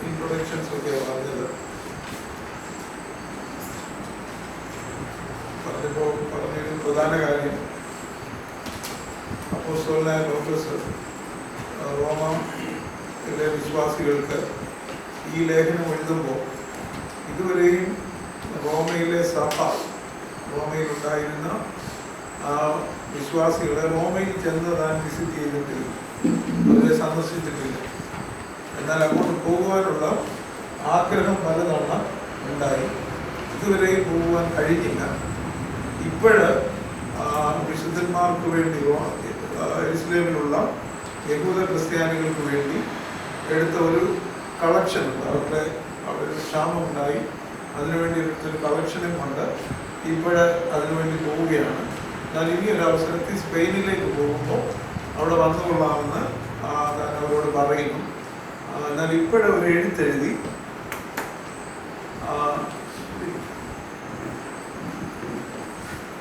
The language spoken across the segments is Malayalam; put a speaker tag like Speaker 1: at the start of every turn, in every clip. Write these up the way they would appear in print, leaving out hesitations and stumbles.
Speaker 1: ഇൻട്രൊഡക്ഷൻസ് ഒക്കെ പറഞ്ഞത്. പറഞ്ഞൊരു പ്രധാന കാര്യം അപ്പോസ്തലനായ പൗലോസ് റോമയിലെ വിശ്വാസികൾക്ക് ഈ ലേഖനം എഴുതുമ്പോൾ ഇതുവരെയും റോമയിലെ സഭ, റോമയിലുണ്ടായിരുന്ന ആ വിശ്വാസികളെ റോമയിൽ ചെന്ന് താൻ വിസിറ്റ് ചെയ്തിട്ടില്ല, അവരെ സന്ദർശിച്ചിട്ടില്ല. എന്നാൽ അങ്ങോട്ട് പോകുവാനുള്ള ആഗ്രഹം പലതവണ ഉണ്ടായി, ഇതുവരെയും പോകുവാൻ കഴിഞ്ഞില്ല. ഇപ്പോഴ് വിശുദ്ധന്മാർക്ക് വേണ്ടി ഇസ്ലാമിലുള്ള യഹൂദ ക്രിസ്ത്യാനികൾക്ക് വേണ്ടി എടുത്ത ഒരു കളക്ഷൻ ഉണ്ട്. അവരുടെ ക്ഷാമമുണ്ടായി, അതിനുവേണ്ടി എടുത്തൊരു കളക്ഷനും കൊണ്ട് ഇപ്പോഴ് അതിനുവേണ്ടി പോവുകയാണ്. എന്നാൽ ഇനി ഒരു അവസരത്തിൽ സ്പെയിനിലേക്ക് പോകുമ്പോൾ അവിടെ വന്നുകൊള്ളാമെന്ന് ഞാൻ അവരോട് പറയുന്നു. എന്നാൽ ഇപ്പോഴവർ എഴുത്തെഴുതി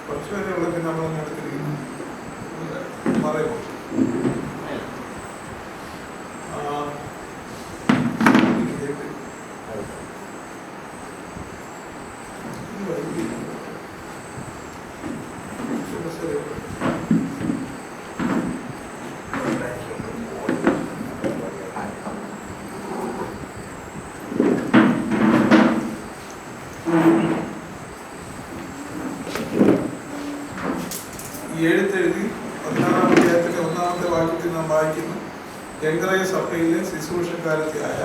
Speaker 1: കുറച്ച് പേരെയുള്ള പിന്നെ നമ്മളൊന്നും എടുത്തിരിക്കുന്നു പറയുമ്പോൾ എഴുത്തെഴുതി 16-ാം അധ്യായത്തിലെ 1-ാമത്തെ വാക്യത്തിൽ നാം വായിക്കുന്നു, എങ്കറയ സഭയിലെ ശുശ്രൂഷക്കാരത്തിയായ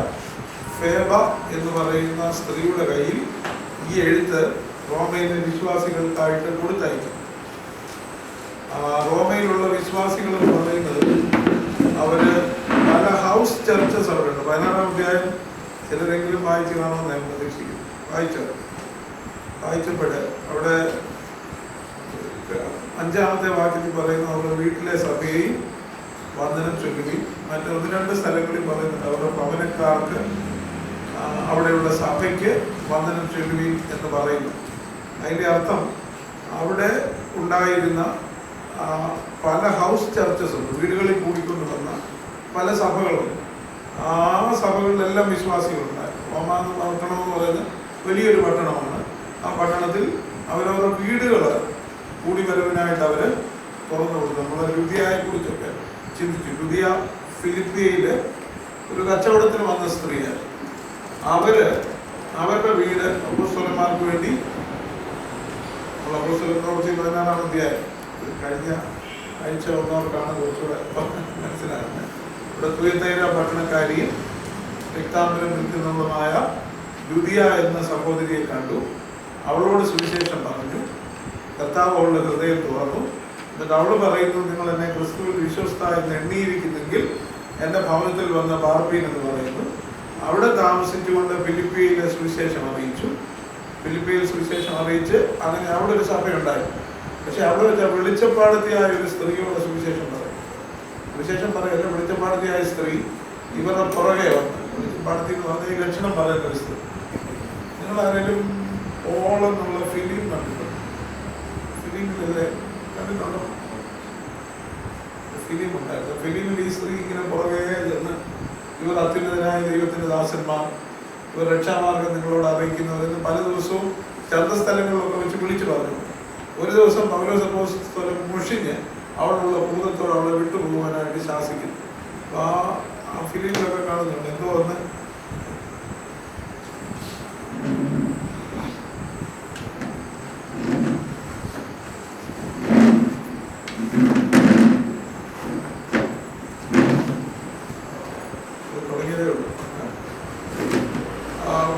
Speaker 1: ഫേബ എന്ന് പറയുന്ന സ്ത്രീയുടെ കയ്യിൽ ഈ എഴുത്ത് റോമയിലെ വിശ്വാസികൾക്കായിട്ട് കൊടുത്തയക്കും. റോമയിലുള്ള വിശ്വാസികൾ എന്ന് പറയുന്നത് അവര് പല ഹൗസ് ചർച്ചസ് അവിടെയുണ്ട്. 16-ാം അധ്യായം ചിലരെങ്കിലും വായിച്ചു കാണുമെന്ന് ഞാൻ പ്രതീക്ഷിക്കുന്നു. വായിച്ചപ്പോൾ അവിടെ 5-ാമത്തെ വാക്യത്തിൽ പറയുന്നു, അവരുടെ വീട്ടിലെ സഭയെയും വന്ദനം ചൊല്ലുകയും, മറ്റ് 1-2 സ്ഥലങ്ങളിൽ പറയുന്നുണ്ട് അവരുടെ ഭവനക്കാർക്ക് അവിടെയുള്ള സഭയ്ക്ക് വന്ദനം ചൊല്ലുകയും എന്ന് പറയുന്നു. അതിൻ്റെ അർത്ഥം അവിടെ ഉണ്ടായിരുന്ന പല ഹൗസ് ചർച്ചസ് ഉണ്ട്, വീടുകളിൽ കൂടിക്കൊണ്ട് വന്ന പല സഭകളുണ്ട്. ആ സഭകളിലെല്ലാം വിശ്വാസികളുണ്ടായിരുന്നു. റോമ പട്ടണം എന്ന് പറയുന്നത് വലിയൊരു പട്ടണമാണ്. ആ പട്ടണത്തിൽ അവരവരുടെ വീടുകൾ കൂടി വരവിനായിട്ട് അവർ തുറന്നു കൊടുത്തു. നമ്മൾ ലുദിയയെ കുറിച്ചൊക്കെ ചിന്തിച്ചു. ലുദിയ ഫിലിപ്പിയയിലെ ഒരു കച്ചവടത്തിന് വന്ന സ്ത്രീയാണ്. അവരുടെ വീട് അപ്പോസ്തലന്മാർക്ക് വേണ്ടി, അപ്പോസ്തല പ്രവൃത്തി 16-ാം അധ്യായം കഴിഞ്ഞ ആഴ്ച വന്നവർക്കാണ് കുറച്ചുകൂടെ മനസ്സിലാകുന്നത്. ഇവിടെ തുയത്തൈര പട്ടണക്കാരിയും രക്താംബരം നിൽക്കുന്നതുമായ ലുദിയ എന്ന സഹോദരിയെ കണ്ടു. അവളോട് സുവിശേഷം പറഞ്ഞു. കർത്താവ് അവളുടെ ഹൃദയം തുറന്നു. എന്നിട്ട് അവൾ പറയുന്നു, നിങ്ങൾ എന്നെ ക്രിസ്തുവിൽ വിശ്വസ്ത എന്ന് എണ്ണിയിരിക്കുന്നെങ്കിൽ എൻ്റെ ഭവനത്തിൽ വന്ന ബാർബീൻ എന്ന് പറയുന്നു. അവിടെ താമസിച്ചുകൊണ്ട് ഫിലിപ്പിയിലെ സുവിശേഷം അറിയിച്ചു. ഫിലിപ്പിയിൽ സുവിശേഷം അറിയിച്ച് അങ്ങനെ അവിടെ ഒരു സഭയുണ്ടായി. പക്ഷെ അവിടെ വെച്ച വെളിച്ചപ്പാടത്തിയായ ഒരു സ്ത്രീയോട് സുവിശേഷം പറയല്ല. വെളിച്ചപ്പാടത്തിയായ സ്ത്രീ ഇവരുടെ പുറകെ വന്ന്, വെളിച്ചപ്പാടത്തിൽ എന്ന് പറഞ്ഞ ഈ ലക്ഷണം പറയുന്ന ഒരു സ്ത്രീ. നിങ്ങൾ ആരെങ്കിലും ഓളെന്നുള്ള ഫിലിം കണ്ടിട്ടുണ്ടോ? ഫിലിമിലല്ലേ കണ്ടിട്ടുണ്ടോ? ഫിലിം ഉണ്ടായിരുന്നു. ഫിലിമിൽ ഈ സ്ത്രീ ഇങ്ങനെ പുറകെ ചെന്ന്, ഇവർ അത്യുന്നതനായ ദൈവത്തിൻ്റെ ദാസന്മാർ, ഇവർ രക്ഷാമാർഗം നിങ്ങളോട് അറിയിക്കുന്നവരെന്ന് പല ദിവസവും ചന്തസ്ഥലങ്ങളിലൊക്കെ വെച്ച് വിളിച്ചു പറഞ്ഞു. ഒരു ദിവസം പൗലോസ് അപ്പോസ്തലൻ മുഷിഞ്ഞ് അവിടെയുള്ള ഭൂതത്തോട് അവളെ വിട്ടുപോകാനായിട്ട് ശാസിക്കുന്നു. അപ്പോൾ ആ ഫിലിമിലൊക്കെ കാണുന്നുണ്ട്. എന്തോ ഒന്ന്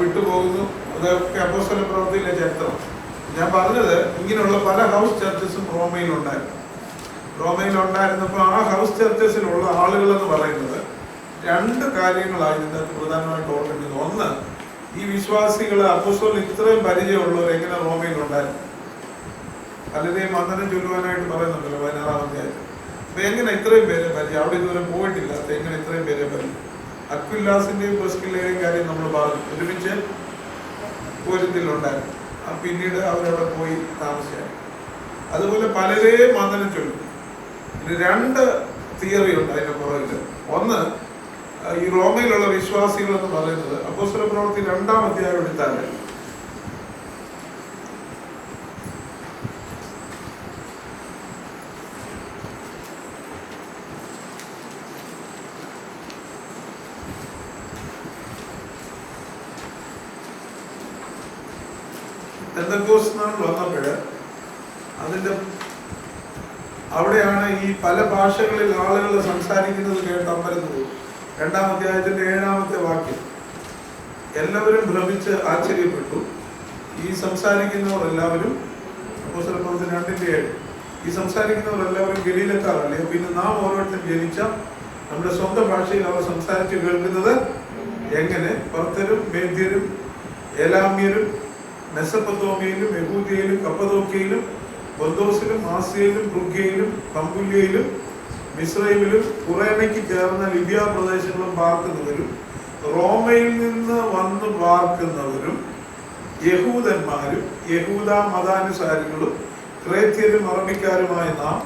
Speaker 1: വിട്ടുപോകുന്നു. അതൊക്കെ അപ്പോസ്തല പ്രവൃത്തിയിലെ ചരിത്രം. ഞാൻ പറഞ്ഞത് ഇങ്ങനെയുള്ള പല ഹൗസ് ചർച്ചസും റോമയിലുണ്ടായിരുന്നപ്പോൾ ആ ഹൗസ് ചർച്ചസിലുള്ള ആളുകളെന്ന് പറയുന്നത് 2 കാര്യങ്ങളാണ് ഇതിനകത്ത് പ്രധാനമായിട്ട് ഓർക്കേണ്ടത്. ഒന്ന്, ഈ വിശ്വാസികളെ അപ്പോസ്തലൻ ഇത്രയും പരിചയമുള്ളവർ എങ്ങനെ റോമയിലുണ്ടായിരുന്നു? പലരെയും വന്ദനം ചൊല്ലുവാനായിട്ട് പറയുന്നുണ്ടല്ലോ 16-ാം അധ്യായത്തിൽ. അപ്പൊ എങ്ങനെ ഇത്രയും പേരെ പരിചയം? അവിടെ ഇതുവരെ പോയിട്ടില്ലാത്ത എങ്ങനെ ഇത്രയും പേരെ പരിചയം? അക്വിലാസിന്റെയും പ്രിസ്കില്ലയുടെയും കാര്യം നമ്മൾ പറഞ്ഞു, ഒരുമിച്ച് കോരിന്തിലുണ്ടായിരുന്നു. പിന്നീട് അവരവിടെ പോയി താമസിച്ചായി. അതുപോലെ പലരെയും വന്ദനം ചൊല്ലും. 2 തിയറി ഉണ്ട് അതിന്റെ പുറകിൽ. ഒന്ന്, ഈ റോമയിലുള്ള വിശ്വാസികൾ എന്ന് പറയുന്നത് അപ്പോസ്തല പ്രവൃത്തി 2-ാം അധ്യായം എടുത്താൽ പെന്തക്കോസ്ത് നാൾ വന്നപ്പോൾ അവിടെയാണ് ഈ പല ഭാഷകളിൽ ആളുകൾ സംസാരിക്കുന്നത് കേട്ട് അമ്പരന്നത്. 2-ാം അധ്യായത്തിന്റെ 7-ാമത്തെ വാക്യം, എല്ലാവരും ഭ്രമിച്ച് ആശ്ചര്യപ്പെട്ടു. ഈ സംസാരിക്കുന്നവർ എല്ലാവരും, അപ്പോസ്തല പ്രവൃത്തി 2:7, ഈ സംസാരിക്കുന്നവർ എല്ലാവരും ഗലീലക്കാരല്ലേ, പിന്നെ നാം ഓരോരുത്തരും ജനിച്ച നമ്മുടെ സ്വന്തം ഭാഷയിൽ അവർ സംസാരിച്ച് കേൾക്കുന്നത് എങ്ങനെ? പർത്തരും മേദ്യരും ഏലാമ്യരും മെസപ്പൊത്തോമിയയിലും യഹൂദിയയിലും കപ്പദോക്യയിലും പൊന്തോസിലും ആസിയയിലും ഫ്രുഗ്യയിലും പമ്പുല്യയിലും മിസ്രൈമിലും കുറേനയ്ക്ക് ചേർന്ന ലിബിയ പ്രദേശങ്ങളും പാർക്കുന്നവരും റോമയിൽ നിന്ന് വന്ന് പാർക്കുന്നവരും യഹൂദന്മാരും യഹൂദ മതാനുസാരികളും ക്രേത്യരും അറബിക്കാരുമായ നാം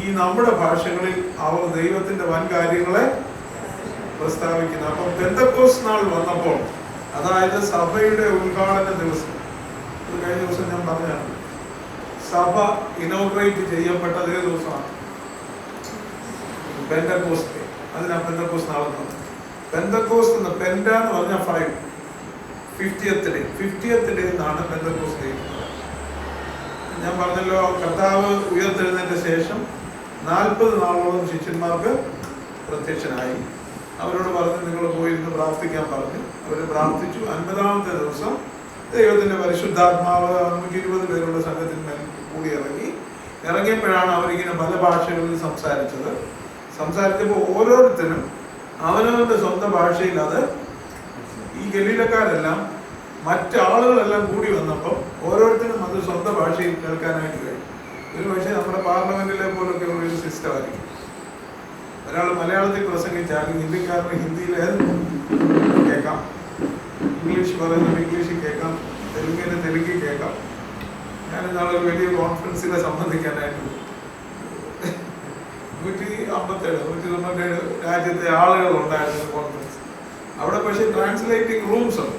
Speaker 1: ഈ നമ്മുടെ ഭാഷകളിൽ അവർ ദൈവത്തിന്റെ വൻ കാര്യങ്ങളെ പ്രസ്താവിക്കുന്നു. അപ്പം പെന്തക്കോസ്ത് നാൾ വന്നപ്പോൾ, അതായത് സഭയുടെ ഉദ്ഘാടന ദിവസം, കഴിഞ്ഞ ദിവസം ഞാൻ പറഞ്ഞാണ്, സഭ ഇനോഗ്രേറ്റ് ചെയ്യപ്പെട്ട അതേ ദിവസമാണ് പെന്തക്കോസ്റ്റ്. അതിനാ പെന്തക്കോസ്ത് നാളെന്ന്. പെന്തക്കോസ്ത് എന്ന് പെന്റ എന്ന് പറഞ്ഞാൽ 50th ഡേ എന്നാണ് പെന്തക്കോസ്ത് ഡേ. ഞാൻ പറഞ്ഞല്ലോ, കർത്താവ് ഉയർത്തെഴുന്നതിന്റെ ശേഷം 40 നാളോളം ശിഷ്യന്മാർക്ക് പ്രത്യക്ഷനായി. അവരോട് പറഞ്ഞു, നിങ്ങൾ പോയിരുന്ന് പ്രാർത്ഥിക്കാൻ പറഞ്ഞു. അവർ പ്രാർത്ഥിച്ചു. 50ാമത്തെ ദിവസം ദൈവത്തിന്റെ പരിശുദ്ധാത്മാവ് 120 പേരുടെ സംഘത്തിന്മേൽ കൂടി ഇറങ്ങിയപ്പോഴാണ് അവരിങ്ങനെ പല ഭാഷകളിൽ സംസാരിച്ചപ്പോൾ ഓരോരുത്തരും അവനവന്റെ സ്വന്തം ഭാഷയിൽ, അത് ഈ ഗലീലക്കാരെല്ലാം മറ്റാളുകളെല്ലാം കൂടി വന്നപ്പോൾ ഓരോരുത്തരും അത് സ്വന്തം ഭാഷയിൽ കേൾക്കാനായിട്ട് കഴിയും. ഒരു പക്ഷേ നമ്മുടെ പാർലമെന്റിലെ പോലൊക്കെ ഒരു സിസ്റ്റം ആയിരിക്കും. ഒരാൾ മലയാളത്തിൽ പ്രസംഗിച്ചാൽ ഹിന്ദിക്കാരന് ഹിന്ദിയിൽ കേൾക്കാം, ഇംഗ്ലീഷ് പറയുന്നത് ഇംഗ്ലീഷിൽ കേൾക്കാം, തെലുങ്കിന് തെലുങ്കിൽ കേൾക്കാം. ഞാൻ ഇന്നാളൊരു വലിയ കോൺഫറൻസിനെ സംബന്ധിക്കാനായിട്ട് 157 രാജ്യത്തെ ആളുകൾ ഉണ്ടായിരുന്ന കോൺഫറൻസ്. അവിടെ പക്ഷേ ട്രാൻസ്ലേറ്റിംഗ് റൂംസ് ഉണ്ട്.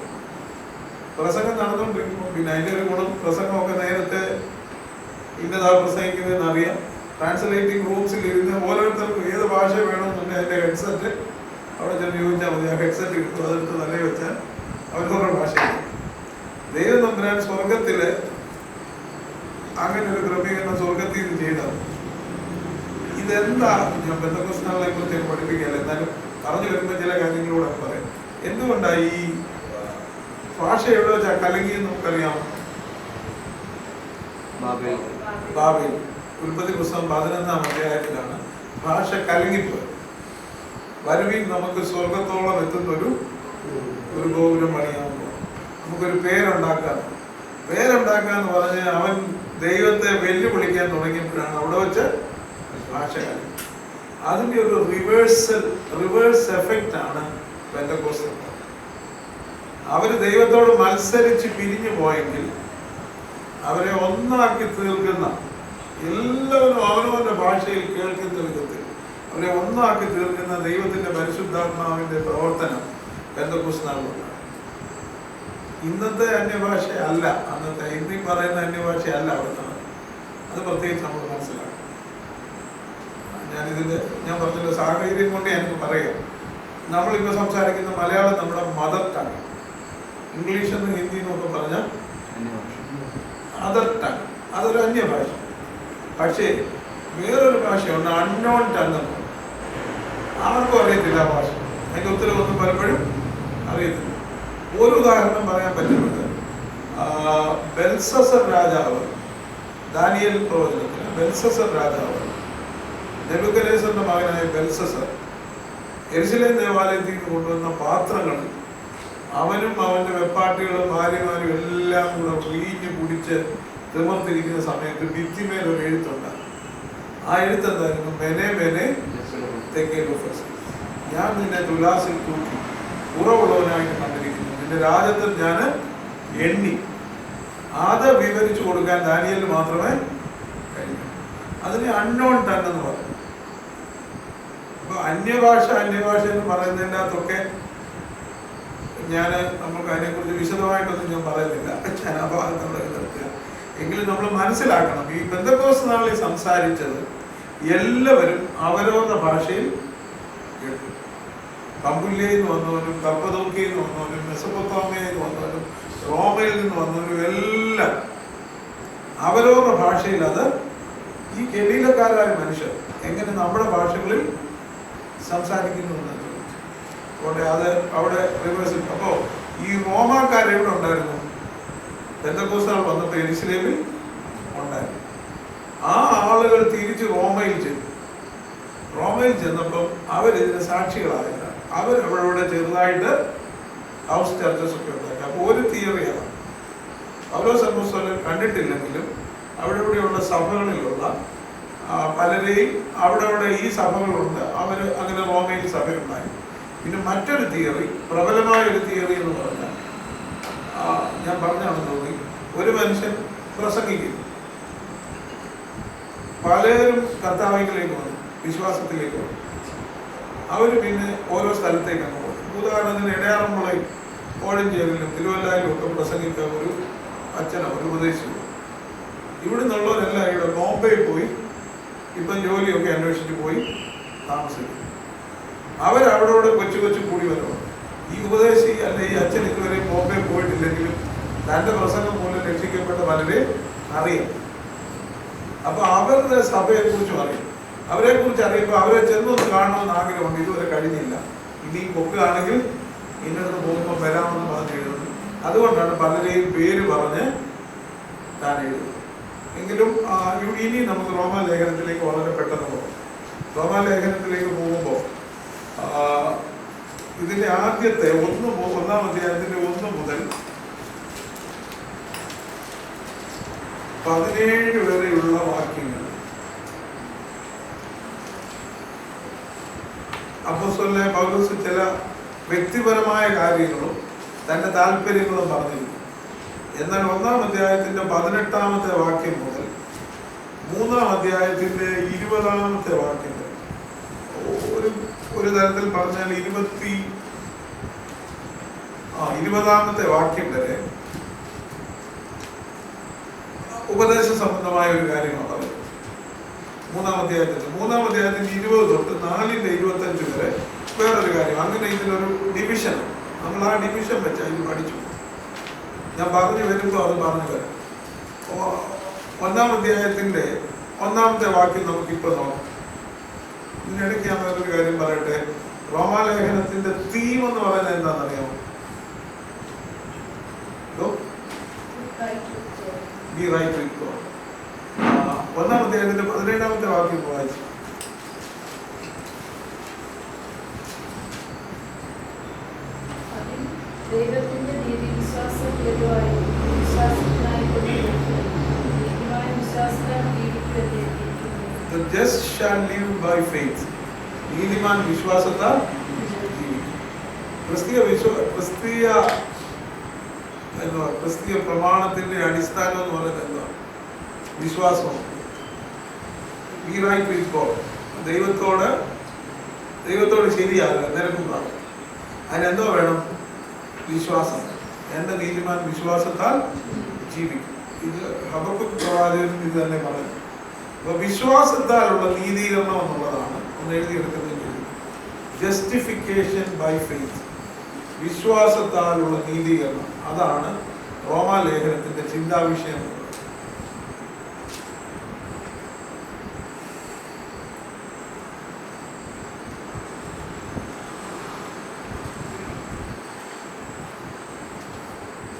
Speaker 1: പ്രസംഗം നടന്നുകൊണ്ടിരിക്കുമ്പോൾ പിന്നെ അതിൻ്റെ ഒരു ഗുണം, പ്രസംഗമൊക്കെ നേരത്തെ ഇന്നതാ പ്രസംഗിക്കുന്നതെന്ന് അറിയാം. ട്രാൻസ്ലേറ്റിംഗ് റൂംസിൽ ഇരുന്ന് ഓരോരുത്തർക്കും ഏത് ഭാഷ വേണമെന്നുണ്ടെങ്കിൽ അതിൻ്റെ ഹെഡ്സെറ്റ് അവിടെ ചെന്ന് ചോദിച്ചാൽ മതി. ആ ഹെഡ്സെറ്റ് കിട്ടും, അതെടുത്ത് തലയിൽ വെച്ചാൽ അവരുടെ ഭാഷയിൽ. ദൈവം തമ്പുരാൻ സ്വർഗത്തില് അങ്ങനെ ഒരു ക്രമീകരണം സ്വർഗത്തിൽ നിന്ന് ചെയ്തത്. ഇതെന്താ, ഞാൻ പെന്തക്കോസ്ത് നാളിനെ കുറിച്ച് പഠിപ്പിക്കുകയല്ല, എന്നാലും പറഞ്ഞു വരുമ്പോൾ ചില കാര്യങ്ങളൂടെ പറയാം. എന്തുകൊണ്ടാണ് ഈ ഭാഷ എവിടെ വെച്ചാൽ കലങ്ങിയെന്ന് നമുക്കറിയാം. ബാബേൽ ഉൽപ്പത്തി പുസ്തകം 11-ാം അധ്യായത്തിലാണ് ഭാഷ കലങ്ങിപ്പോയത്. വരുവിൽ നമുക്ക് സ്വർഗത്തോളം എത്തുന്ന ഒരു ഗോപുരം പണിയാകുമ്പോൾ നമുക്കൊരു പേരുണ്ടാക്കാന്ന് പറഞ്ഞ് അവൻ ദൈവത്തെ വെല്ലുവിളിക്കാൻ തുടങ്ങിയപ്പോഴാണ് അവിടെ വെച്ച് ഭാഷ കലങ്ങി. അതിൻ്റെ ഒരു റിവേഴ്സ് എഫക്റ്റ് ആണ് പെന്തക്കോസ്ത്. അവര് ദൈവത്തോട് മത്സരിച്ച് പിരിഞ്ഞു പോയെങ്കിൽ അവരെ ഒന്നാക്കി തീർക്കുന്ന, എല്ലാവരും അവനവന്റെ ഭാഷയിൽ കേൾക്കുന്ന വിധത്തിൽ അവരെ ഒന്നാക്കി തീർക്കുന്ന ദൈവത്തിന്റെ പരിശുദ്ധാത്മാവിന്റെ പ്രവർത്തനം പെന്തക്കോസ്ത് നാളിലുണ്ട്. ഇന്നത്തെ അന്യഭാഷ അല്ല, അന്നത്തെ ഹിന്ദി പറയുന്ന അന്യഭാഷയല്ല അവിടെ നടന്നത്. അത് പ്രത്യേകിച്ച് നമ്മൾ മനസ്സിലാക്കണം. ഞാൻ പറഞ്ഞല്ലോ, സാഹചര്യം കൊണ്ട് എനിക്ക് പറയാം. നമ്മളിപ്പോൾ സംസാരിക്കുന്ന മലയാളം നമ്മുടെ മദർ ടങ്, ഇംഗ്ലീഷ് എന്നും ഹിന്ദി എന്നൊക്കെ പറഞ്ഞാൽ അതർ ടങ്, അതൊരു അന്യഭാഷ. പക്ഷേ വേറൊരു ഭാഷയുണ്ട്, അൺനോൺ ടങ് എന്ന്. ആർക്കും അറിയത്തില്ല ആ ഭാഷ, അതിൻ്റെ ഉത്തരവൊന്നും പലപ്പോഴും അറിയത്തില്ല. ഒരു ഉദാഹരണം പറയാൻ പറ്റുന്നത്, ബെൽസസർ രാജാവ്, ദാനിയേൽ പ്രവചനത്തിൽ ബെൽസസർ രാജാവ്, നെബൂഖദ്നേസറിന്റെ മകനായ ബെൽസസർ യെരുശലേം ദേവാലയത്തിൽ കൊണ്ടുവന്ന പാത്രങ്ങൾ അവനും അവന്റെ വെപ്പാട്ടികളും ഭാര്യമാരും എല്ലാം കൂടെ വീഞ്ഞ് കുടിച്ച് തിമർത്തിരിക്കുന്ന സമയത്ത് ഭിത്തിമേൽ ഒരു എഴുത്തുണ്ടായി. ആ എഴുത്തെന്തായിരുന്നു? മെനെ മെനെ തെക്കേലുഫസ്, ഞാൻ നിന്നെ തുലാസിൽ തൂക്കി കുറവുള്ളവനായിട്ട് കണ്ടിരിക്കുന്നു, നിന്റെ രാജ്യത്തിൽ ഞാൻ എണ്ണി. അത് വിവരിച്ചു കൊടുക്കാൻ ദാനിയേലിന് മാത്രമേ കഴിയൂ. അതിനെ അൺനോൺ ടങ് എന്ന് പറയും. അപ്പൊ അപ്പോൾ അന്യഭാഷ എന്ന് പറയുന്നതിൻ്റെ അകത്തൊക്കെ നമുക്ക് അതിനെക്കുറിച്ച് വിശദമായിട്ടൊന്നും ഞാൻ പറയുന്നില്ല, ഞാൻ ആ ഭാഗത്തുള്ള നിർത്തുക. എങ്കിലും നമ്മൾ മനസ്സിലാക്കണം, ഈ പെന്തക്കോസ്ത് നാളിൽ സംസാരിച്ചത് എല്ലാവരും അവരവരുടെ ഭാഷയിൽ കേട്ടു. പമ്പുല്യയിൽ നിന്ന് വന്നവരും, കപ്പദോക്കിയിൽ നിന്ന് വന്നവരും, മെസൊപ്പൊത്താമിയയിൽ നിന്ന് വന്നവരും, റോമയിൽ നിന്ന് വന്നവരും എല്ലാം അവരവരുടെ ഭാഷയിൽ അത് ഈ കെബീലക്കാരായ മനുഷ്യർ എങ്ങനെ നമ്മുടെ ഭാഷകളിൽ സംസാരിക്കുന്നു എന്നാണ് ചോദിച്ചു. അതുകൊണ്ട് അത് അവിടെ റിവേഴ്സ്. അപ്പോൾ ഈ റോമാക്കാർ എവിടെ ഉണ്ടായിരുന്നു? പെന്തക്കോസ്ത് നാൾ വന്നപ്പോൾ യെരുശലേമിൽ ഉണ്ടായിരുന്നു. ആ ആളുകൾ തിരിച്ച് റോമയിൽ ചെന്നു. റോമയിൽ ചെന്നപ്പം അവരിതിന് സാക്ഷികളായില്ല. അവരവിടെ ചെറുതായിട്ട് ഹൗസ് ചർച്ചസ് ഒക്കെ ഉണ്ടാക്കി. അപ്പോൾ ഒരു തിയറിയാണ്, പൗലോസ് അപ്പോസ്തലൻ കണ്ടിട്ടില്ലെങ്കിലും അവിടെ ഇവിടെയുള്ള സഭകളിലുള്ള പലരെയും അവിടെ ഈ സഭകളുണ്ട്, അവർ അങ്ങനെ റോമയിൽ സഭയുണ്ടായി. പിന്നെ മറ്റൊരു തിയറി, പ്രബലമായ ഒരു തിയറി എന്ന് പറഞ്ഞാൽ, ഞാൻ പറഞ്ഞാണെന്ന് തോന്നി, ഒരു മനുഷ്യൻ പ്രസംഗിക്കുന്നു, പലരും കർത്താവിലേക്ക് വന്നു, വിശ്വാസത്തിലേക്ക് വന്നു, അവർ പിന്നെ ഓരോ സ്ഥലത്തേക്ക് അങ്ങ് പോകും. ഉദാഹരണത്തിന് ഇടയാറന്മുളയും കോഴഞ്ചേരിലും തിരുവല്ലായിലും ഒക്കെ പ്രസംഗിക്കാൻ ഒരു അച്ഛനോ ഒരു ഉപദേശിക്കും. ഇവിടെ നിന്നുള്ളവരെല്ലാം ഇവിടെ ബോംബെയിൽ പോയി ഇപ്പം ജോലിയൊക്കെ അന്വേഷിച്ച് പോയി താമസിക്കും. അവരവിടെ കൊച്ചു കൂടി വരുവാണ്. ഈ ഉപദേശി അല്ല ഈ അച്ഛൻ ഇതുവരെ ബോംബെ പോയിട്ടില്ലെങ്കിലും തൻ്റെ പ്രസംഗം മൂലം രക്ഷിക്കപ്പെട്ട പലരെ അറിയാം. അപ്പൊ അവരുടെ സഭയെക്കുറിച്ചും അറിയാം. അവരെക്കുറിച്ച് അറിയുമ്പോൾ അവരെ ചെന്നൊന്ന് കാണണമെന്ന് ആഗ്രഹമുണ്ട്, ഇതുവരെ കഴിഞ്ഞില്ല. ഇനിയും പൊക്കുകയാണെങ്കിൽ ഇന്നടത്ത് പോകുമ്പോൾ വരാമെന്ന് പറഞ്ഞ് എഴുതുന്നു. അതുകൊണ്ടാണ് പലരെയും പേര് പറഞ്ഞ് താൻ എഴുതുന്നത്. എങ്കിലും ഇനി നമുക്ക് റോമാലേഖനത്തിലേക്ക് വളരെ പെട്ടെന്ന് പോകും. റോമാലേഖനത്തിലേക്ക് പോകുമ്പോൾ ഇതിന്റെ ആദ്യത്തെ 1 അധ്യായത്തിന്റെ 1 മുതൽ 17 വരെയുള്ള വാക്യങ്ങൾ അപ്പോസ്തലനായ പൗലോസ് ചില വ്യക്തിപരമായ കാര്യങ്ങളും തന്റെ താല്പര്യങ്ങളും പറഞ്ഞിരിക്കുന്നു. എന്നാൽ 1 അധ്യായത്തിന്റെ 18 വാക്യം മുതൽ 3 അധ്യായത്തിന്റെ 20 വാക്യം വരെ, ഒരു തരത്തിൽ പറഞ്ഞാൽ 20 വാക്യം വരെ ഉപദേശ സംബന്ധമായ ഒരു കാര്യമാണ് പറയുന്നത്. 3 അധ്യായത്തിന്റെ 20 തൊട്ട് 4-25 വരെ വേറൊരു കാര്യം. അങ്ങനെ ഇതിലൊരു ഡിവിഷൻ, നമ്മൾ ആ ഡിവിഷൻ വെച്ച് ഇത് പഠിച്ചു. ഞാൻ പറഞ്ഞു വരുമ്പോൾ അത് പറഞ്ഞു വരാം. 1 അധ്യായത്തിന്റെ 1 വാക്യം നമുക്കിപ്പോൾ നോക്കാം. ഇതിനിടയ്ക്ക് ഞാൻ വേറൊരു കാര്യം പറയട്ടെ. റോമാലേഖനത്തിന്റെ തീം എന്ന് പറയുന്നത് എന്താണെന്നറിയാമോ? Be right with God. 1 അധ്യായത്തിന്റെ 17 വാക്യം വായിച്ചു.
Speaker 2: ദൈവത്തിന്റെ നീതി വിശ്വാസം ഹേതുവായി വിശ്വാസത്തിനായി
Speaker 1: The just shall live by faith. നീതിമാൻ വിശ്വാസത്താൽ ജീവിക്കും. ക്രിസ്തീയ പ്രമാണത്തിന്റെ അടിസ്ഥാനം എന്ന് പറയുന്നത് എന്താ? വിശ്വാസം. Be right with God. ദൈവത്തോട് ശരിയാകുക, നിരക്കുന്നതാണ്. അതിനെന്തോ വേണം? വിശ്വാസം. എന്റെ നീതിമാൻ വിശ്വാസത്താൽ ജീവിക്കും. ഇത് ഹബക്കൂക്ക് പ്രവാചകൻ ഇത് തന്നെ പറയുന്നു. അപ്പൊ വിശ്വാസത്താലുള്ള നീതീകരണം എന്നുള്ളതാണ് ഒന്ന് എഴുതിയെടുക്കുന്നത്. ജസ്റ്റിഫിക്കേഷൻ ബൈ ഫെയ്ത്ത്, വിശ്വാസത്താലുള്ള നീതീകരണം, അതാണ് റോമാലേഖനത്തിന്റെ ചിന്താവിഷയം.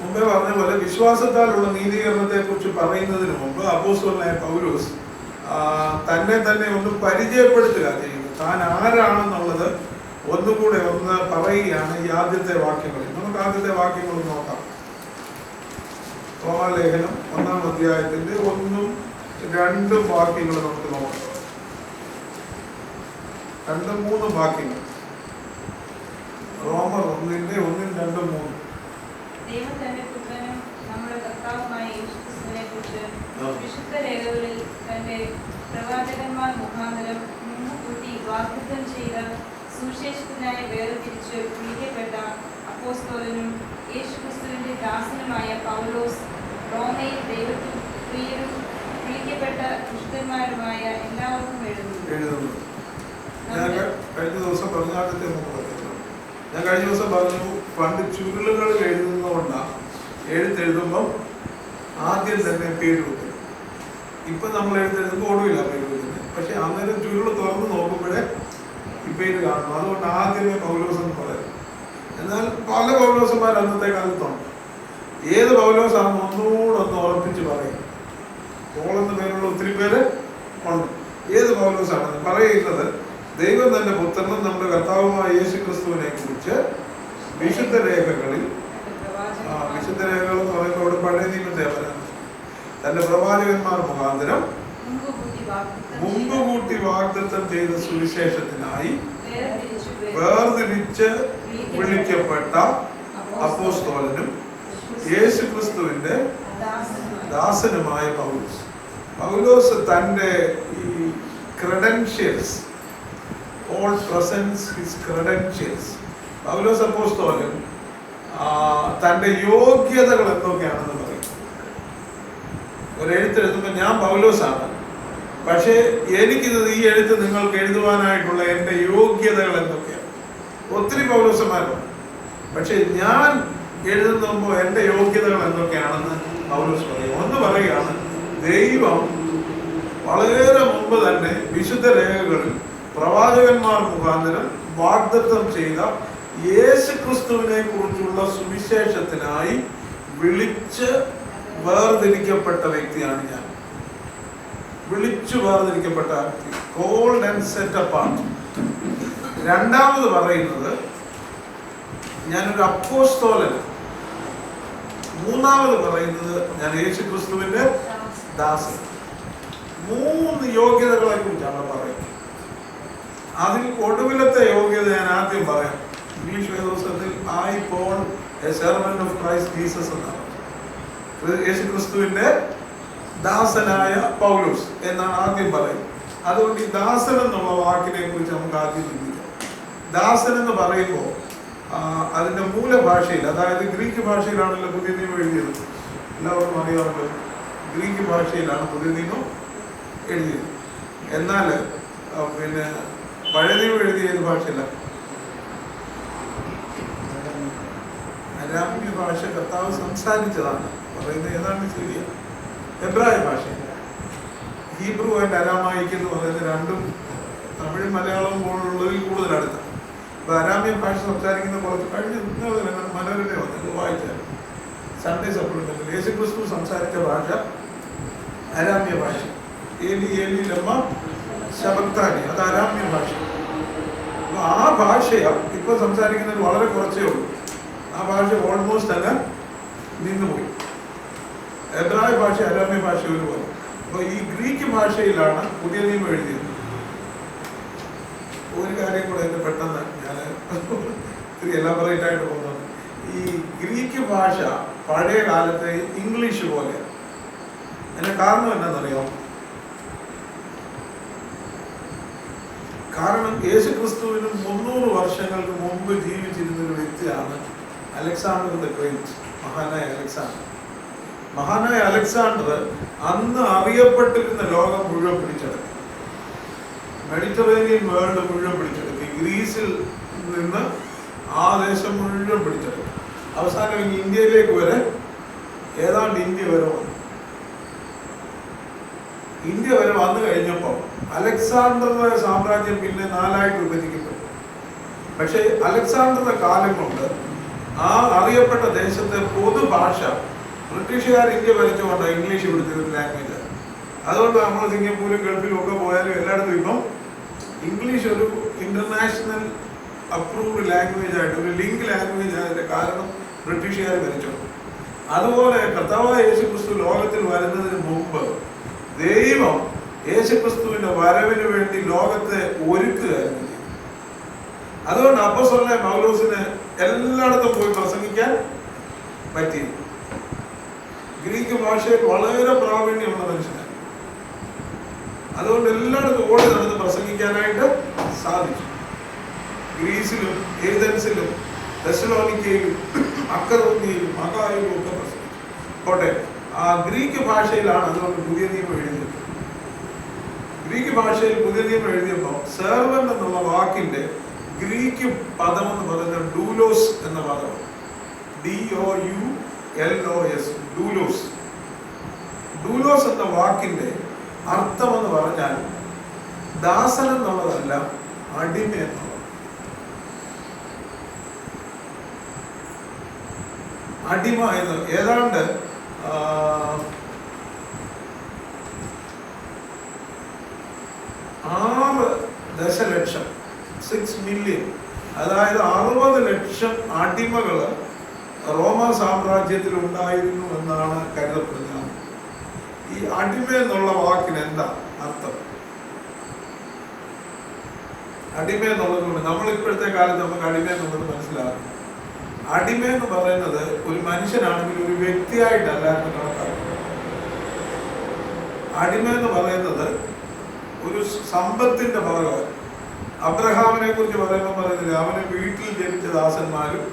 Speaker 1: മുമ്പേ പറഞ്ഞ പോലെ വിശ്വാസത്താലുള്ള നീതീകരണത്തെ കുറിച്ച് പറയുന്നതിന് മുമ്പ് അപ്പോസ്തലനായ പൗലോസ് തന്നെ ഒന്ന് പരിചയപ്പെടുത്തുക ചെയ്യുന്നത്. താൻ ആരാണെന്നുള്ളത് ഒന്നുകൂടെ ഒന്ന് പറയുകയാണ് ഈ ആദ്യത്തെ വാക്യങ്ങളിൽ. നമുക്ക് ആദ്യത്തെ വാക്യങ്ങൾ നോക്കാം. റോമാലേഖനം 1 അധ്യായത്തിന്റെ 1-2 വാക്യങ്ങൾ നമുക്ക് നോക്കാം. 2-3 വാക്യങ്ങൾ. റോമർ 1-ന്റെ 1-2-3.
Speaker 2: ദൈവം തന്റെ പുത്രനും നമ്മുടെ കർത്താവുമായ യേശുക്രിസ്തുവിനെക്കുറിച്ച് വിശുദ്ധ രേഖകളിൽ തന്റെ പ്രവാചകന്മാർ മുഖാന്തരം മുൻകൂട്ടി വാഗ്ദത്തം ചെയ്ത സുവിശേഷത്തിനായി വേർതിരിച്ച് വിളിക്കപ്പെട്ട അപ്പോസ്തലനും യേശുക്രിസ്തുവിന്റെ ദാസനുമായ പൗലോസ്, റോമയിൽ ദൈവത്തിൽ പ്രിയരും വിളിക്കപ്പെട്ട വിശുദ്ധന്മാരുമായ എല്ലാവർക്കും എഴുതുന്നു.
Speaker 1: ഞാൻ കഴിഞ്ഞ ദിവസം പറഞ്ഞു, പണ്ട് ചുരുളുകളിൽ എഴുതുന്നതുകൊണ്ടാണ് എഴുത്തെഴുതുമ്പം ആദ്യം തന്നെ പേര് വെക്കും. ഇപ്പം നമ്മൾ എഴുത്തെഴുതുമ്പോൾ ഒടുവില്ല പേര് വെക്കുന്നത്. പക്ഷെ അന്നേരം ചുരുൾ തുറന്ന് നോക്കുമ്പോഴേ ഈ പേര് കാണും. അതുകൊണ്ട് ആദ്യമേ പൗലോസ് എന്ന് പറയും. എന്നാൽ പല പൗലോസന്മാർ അന്നത്തെ കാലത്തുണ്ട്. ഏത് പൗലോസാണെന്ന് ഒന്നുകൂടെ ഒന്ന് ഉറപ്പിച്ച് പറയും. പോളെന്ന് പേരുള്ള ഒത്തിരി പേര് ഉണ്ട്. ഏത് പൗലോസാണെന്ന് പറയുന്നത് ദൈവം തന്റെ പുത്രനും നമ്മുടെ കർത്താവുമായ യേശു ക്രിസ്തുവിനെ കുറിച്ച് വിശുദ്ധ രേഖകളിൽ, വിശുദ്ധ രേഖകൾ എന്ന് പറയുമ്പോൾ ഇവിടെ പഴയ നിയമത്തെ തന്റെ പ്രവാചകന്മാർ മുഖാന്തരം മുമ്പ് കൂട്ടി വാഗ്ദത്തം ചെയ്ത സുവിശേഷത്തിനായി വേർതിരിച്ച് വിളിക്കപ്പെട്ട അപ്പോസ്തലനും യേശു ക്രിസ്തുവിന്റെ ദാസനുമായ പൗലോസ്. പൗലോസ് തന്റെ ഈ credentials, all presents his credentials. പൗലോസ് അപ്പോസ്തലൻ തന്റെ യോഗ്യതകൾ എന്തൊക്കെയാണെന്ന് പറയും. ഒരു എഴുത്തെഴുതുമ്പോൾ ഞാൻ പൗലോസാണ്, പക്ഷേ എനിക്കിത് ഈ എഴുത്ത് നിങ്ങൾക്ക് എഴുതുവാനായിട്ടുള്ള എൻ്റെ യോഗ്യതകൾ എന്തൊക്കെയാണ്. ഒത്തിരി പൗലോസന്മാരുണ്ട്, പക്ഷെ ഞാൻ എഴുതുമ്പോൾ എൻ്റെ യോഗ്യതകൾ എന്തൊക്കെയാണെന്ന് പൗലോസ് പറയും. ഒന്ന് പറയുകയാണ്, ദൈവം വളരെ മുമ്പ് തന്നെ വിശുദ്ധ രേഖകളിൽ പ്രവാചകന്മാർ മുഖാന്തരം വാഗ്ദത്തം ചെയ്ത യേശു ക്രിസ്തുവിനെ കുറിച്ചുള്ള സുവിശേഷത്തിനായി വിളിച്ച് വേർതിരിക്കപ്പെട്ട വ്യക്തിയാണ് ഞാൻ. വിളിച്ചു വേർതിരിക്കപ്പെട്ട വ്യക്തി, കോൾഡ് ആൻഡ് സെറ്റ് അപ്പാർട്ട്. രണ്ടാമത് പറയുന്നത് ഞാനൊരു അപ്പോസ്തലൻ. മൂന്നാമത് പറയുന്നത് ഞാൻ യേശു ക്രിസ്തുവിന്റെ ദാസൻ. 3 യോഗ്യതകളെ കുറിച്ചാണ് പറയുന്നത്. അതിൽ ഒടുവിലത്തെ യോഗ്യത ഞാൻ ആദ്യം പറയാം. ഇംഗ്ലീഷ് വേദപുസ്തകത്തിൽ I Paul a servant of Christ Jesus എന്നാണ്. യേശു ക്രിസ്തുവിന്റെ ദാസനായ പൗലോസ് എന്നാണ് ആദ്യം പറയുന്നത്. അതുകൊണ്ട് ഈ ദാസൻ എന്നുള്ള വാക്കിനെ കുറിച്ച് നമുക്ക് ആദ്യം ചിന്തിക്കാം. ദാസൻ എന്ന് പറയുമ്പോൾ അതിന്റെ മൂലഭാഷയിൽ, അതായത് ഗ്രീക്ക് ഭാഷയിലാണല്ലോ പുതിയ നിയമം എഴുതിയത്. എല്ലാവർക്കും അറിയാമല്ലോ, ഗ്രീക്ക് ഭാഷയിലാണ് പുതിയ നിയമം എഴുതിയത്. എന്നാൽ പിന്നെ പഴയ നിയമം എഴുതിയ ഏത് ഭാഷയില്ല? അരാമ്യ ഭാഷ കർത്താവ് സംസാരിച്ചതാണ് പറയുന്നത്. ഏതാണ്ട് ശരിയാണ്. എബ്രായ ഭാഷ, ഹീബ്രു ആൻഡ് അരാമായിക്ക് എന്ന് പറയുന്നത് രണ്ടും തമിഴ് മലയാളം പോലുള്ളതിൽ കൂടുതൽ അടുത്താണ്. അപ്പോൾ അരാമ്യ ഭാഷ സംസാരിക്കുന്ന കുറച്ച് കഴിഞ്ഞ മനോരമ വന്നു വായിച്ചാൽ സൺഡേ സപ്ലിമെന്റിൽ യേശു ക്രിസ്തു സംസാരിച്ച ഭാഷ അരാമ്യ ഭാഷ. ഏലി ഏലി ലമ്മ ശബക്താനി, അത് അരാമ്യ ഭാഷ. അപ്പോൾ ആ ഭാഷയാണ് ഇപ്പോൾ സംസാരിക്കുന്നത് വളരെ കുറച്ചേ ഉള്ളൂ. ആ ഭാഷ ഓൾമോസ്റ്റ് അങ്ങ് നിന്നുപോയി. എബ്രായ ഭാഷ അരാമ്യ ഭാഷ ഒരുപോലെ. അപ്പോൾ ഈ ഗ്രീക്ക് ഭാഷയിലാണ് പുതിയ നിയമം എഴുതിയത്. ഒരു കാര്യം കൂടെ എന്നെ പെട്ടെന്ന് ഞാൻ ഇത്തിരി എലാബറേറ്റ് ആയിട്ട് പോകുന്നത്, ഈ ഗ്രീക്ക് ഭാഷ പഴയ കാലത്തെ ഇംഗ്ലീഷ് പോലെ. അതിന്റെ കാരണം എന്താണെന്നറിയാം? കാരണം യേശു ക്രിസ്തുവിന് 300 വർഷങ്ങൾക്ക് മുമ്പ് ജീവിച്ചിരുന്ന ഒരു വ്യക്തിയാണ് അലക്സാണ്ടർ ദ ഗ്രേറ്റ്. മഹാനായ അലക്സാണ്ടർ. മഹാനായ അലക്സാണ്ടർ അന്ന് അറിയപ്പെട്ടിരുന്ന ലോകം മുഴുവൻ പിടിച്ചെടുത്തു. മെഡിറ്ററേനിയൻ വേൾഡ് മുഴുവൻ പിടിച്ചെടുത്തു. ഗ്രീസിൽ നിന്ന് ആ ദേശം മുഴുവൻ പിടിച്ചെടുത്തു. അവസാനം ഇന്ത്യയിലേക്ക് വരെ, ഏതാണ്ട് ഇന്ത്യ വരെ വന്നു. ഇന്ത്യ വരെ വന്നു കഴിഞ്ഞപ്പോൾ അലക്സാണ്ടറുടെ സാമ്രാജ്യം പിന്നെ 4ആയിട്ട് വിഭജിക്കപ്പെട്ടു. പക്ഷേ അലക്സാണ്ടറുടെ കാലം കൊണ്ട് ആ അറിയപ്പെട്ട ദേശത്തെ പൊതുഭാഷ, ബ്രിട്ടീഷുകാർ ഇന്ത്യ ഭരിച്ചുകൊണ്ട് ഇംഗ്ലീഷ് ഇവിടുത്തെ ഒരു ലാംഗ്വേജ്. അതുകൊണ്ട് നമ്മൾ സിംഗപ്പൂരും ഗൾഫിലും ഒക്കെ പോയാലും എല്ലായിടത്തും ഇപ്പം ഇംഗ്ലീഷ് ഒരു ഇന്റർനാഷണൽ അപ്രൂവ്ഡ് ലാംഗ്വേജ് ആയിട്ട്, ഒരു ലിങ്ക് ലാംഗ്വേജ് ആയതിന്റെ കാരണം ബ്രിട്ടീഷുകാർ ഭരിച്ചു. അതുപോലെ കർത്താവായ യേശു ക്രിസ്തു ലോകത്തിൽ വരുന്നതിന് മുമ്പ് ദൈവം യേശു ക്രിസ്തുവിന്റെ വരവിന് വേണ്ടി ലോകത്തെ ഒരുക്കുകയായിരുന്നു. അതുകൊണ്ട് അപ്പോസ്തലനായ പൗലോസിന് എല്ലായിടത്തും പോയി പ്രസംഗിക്കാൻ പറ്റി. ഗ്രീക്ക് ഭാഷയിൽ വളരെ പ്രാവീണ്യമുള്ള മനുഷ്യനാണ്. അതുകൊണ്ട് എല്ലായിടത്തും ഓടി നടന്ന് പ്രസംഗിക്കാനായിട്ട് സാധിച്ചു. ഗ്രീസിലും ഏതൻസിലും തെസ്സലോനിക്കയിലും അക്കറോന്യയിലും അകായിലും ഒക്കെ പ്രസംഗിച്ചു. പോട്ടെ, ആ ഗ്രീക്ക് ഭാഷയിലാണ് അതുകൊണ്ട് പുതിയ നിയമം എഴുതിയത്. ഗ്രീക്ക് ഭാഷയിൽ പുതിയ നിയമം എഴുതിയപ്പോൾ സെർവൻ എന്നുള്ള വാക്കിന്റെ ഗ്രീക്ക് പദം എന്ന് പറയുന്നത് ഡൂലോസ് എന്ന പദമാണ്. DOULOS, Doulos. ഡൂലോസ് എന്ന വാക്കിന്റെ അർത്ഥം എന്ന് പറഞ്ഞാൽ ദാസൻ എന്നുള്ളതല്ല, അടിമ എന്നുള്ളത്. അടിമ എന്ന് ഏതാണ്ട് 6 ദശലക്ഷം 6 മില്യൺ, അതായത് 60 ലക്ഷം അടിമകള് റോമ സാമ്രാജ്യത്തിൽ ഉണ്ടായിരുന്നു എന്നാണ് കരുതപ്പെടുന്നത്. ഈ അടിമ എന്നുള്ള വാക്കിന് എന്താ അർത്ഥം? അടിമ എന്നുള്ളത് കൊണ്ട് നമ്മൾ ഇപ്പോഴത്തെ കാലത്ത് നമുക്ക് അടിമ എന്നുള്ളത് മനസ്സിലാകും. അടിമ എന്ന് പറയുന്നത് ഒരു മനുഷ്യനാണെങ്കിൽ ഒരു വ്യക്തിയായിട്ടല്ലായിരുന്നു കണക്കാക്കുന്നത്. അടിമ എന്ന് പറയുന്നത് ഒരു സമ്പത്തിന്റെ ഭാഗമാണ്. അബ്രഹാമിനെ കുറിച്ച് പറയുമ്പോൾ പറയുന്നില്ല, അവന് വീട്ടിൽ ജനിച്ച ദാസന്മാരും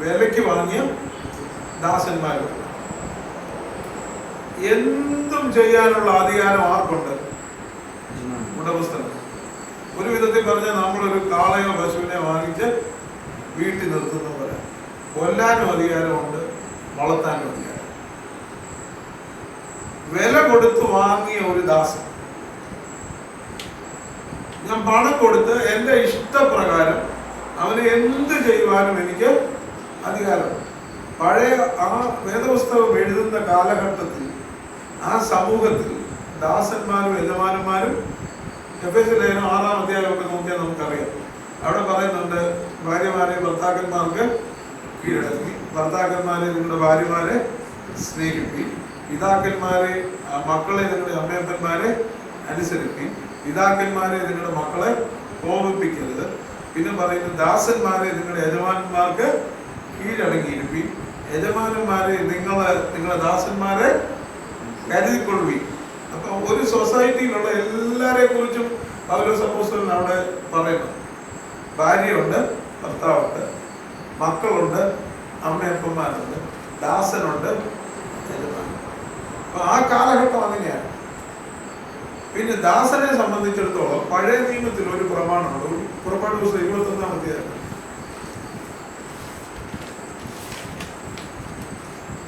Speaker 1: വിലയ്ക്ക് വാങ്ങിയ ദാസന്മാരും. എന്തും ചെയ്യാനുള്ള അധികാരം ആർക്കുണ്ട്? ഉടമസ്ഥൻ. ഒരു വിധത്തിൽ പറഞ്ഞാൽ നമ്മളൊരു കാളയോ പശുവിനെ വാങ്ങിച്ച് വീട്ടിൽ നിർത്തുന്ന പോലെ കൊല്ലാനും അധികാരമുണ്ട്, വളർത്താനും അധികാരം. വില കൊടുത്ത് വാങ്ങിയ ഒരു ദാസൻ, ഞാൻ പണം കൊടുത്ത് എൻ്റെ ഇഷ്ടപ്രകാരം അവന് എന്ത് ചെയ്യുവാനും എനിക്ക് അധികാരമുണ്ട്. പഴയ ആ വേദപുസ്തകം എഴുതുന്ന കാലഘട്ടത്തിൽ ആ സമൂഹത്തിൽ ദാസന്മാരും യജമാനന്മാരും, എഫേസ്യ ലേഖനം 6-ാം അധ്യായമൊക്കെ നോക്കിയാൽ നമുക്കറിയാം. അവിടെ പറയുന്നുണ്ട്, ഭാര്യമാരെ ഭർത്താക്കന്മാർക്ക് കീഴടക്കി, ഭർത്താക്കന്മാരെ നിങ്ങളുടെ ഭാര്യമാരെ സ്നേഹിപ്പി, പിതാക്കന്മാരെ മക്കളെ നിങ്ങളുടെ അമ്മയപ്പന്മാരെ അനുസരിപ്പി, പിതാക്കന്മാരെ നിങ്ങളുടെ മക്കളെ കോപിപ്പിക്കരുത്. പിന്നെ പറയുന്നത് ദാസന്മാരെ നിങ്ങളുടെ യജമാനന്മാർക്ക് കീഴടങ്ങിയിരിപ്പി, യജമാനന്മാരെ നിങ്ങളുടെ ദാസന്മാരെ കരുതിക്കൊള്ളുവി. അപ്പൊ ഒരു സൊസൈറ്റിയിലുള്ള എല്ലാരെ കുറിച്ചും പൗലോസ് അപ്പോസ്തലൻ അവിടെ പറയുന്നു. ഭാര്യയുണ്ട്, ഭർത്താവുണ്ട്, മക്കളുണ്ട്, അമ്മയപ്പന്മാരുണ്ട്, ദാസനുണ്ട്, യജമാനൻ. അപ്പൊ ആ കാലഘട്ടം അങ്ങനെയാണ്. പിന്നെ ദാസനെ സംബന്ധിച്ചിടത്തോളം പഴയ നിയമത്തിൽ ഒരു പ്രമാണമുണ്ട്. പുറപ്പാട് പുസ്തകം 21-ാം അധ്യായം.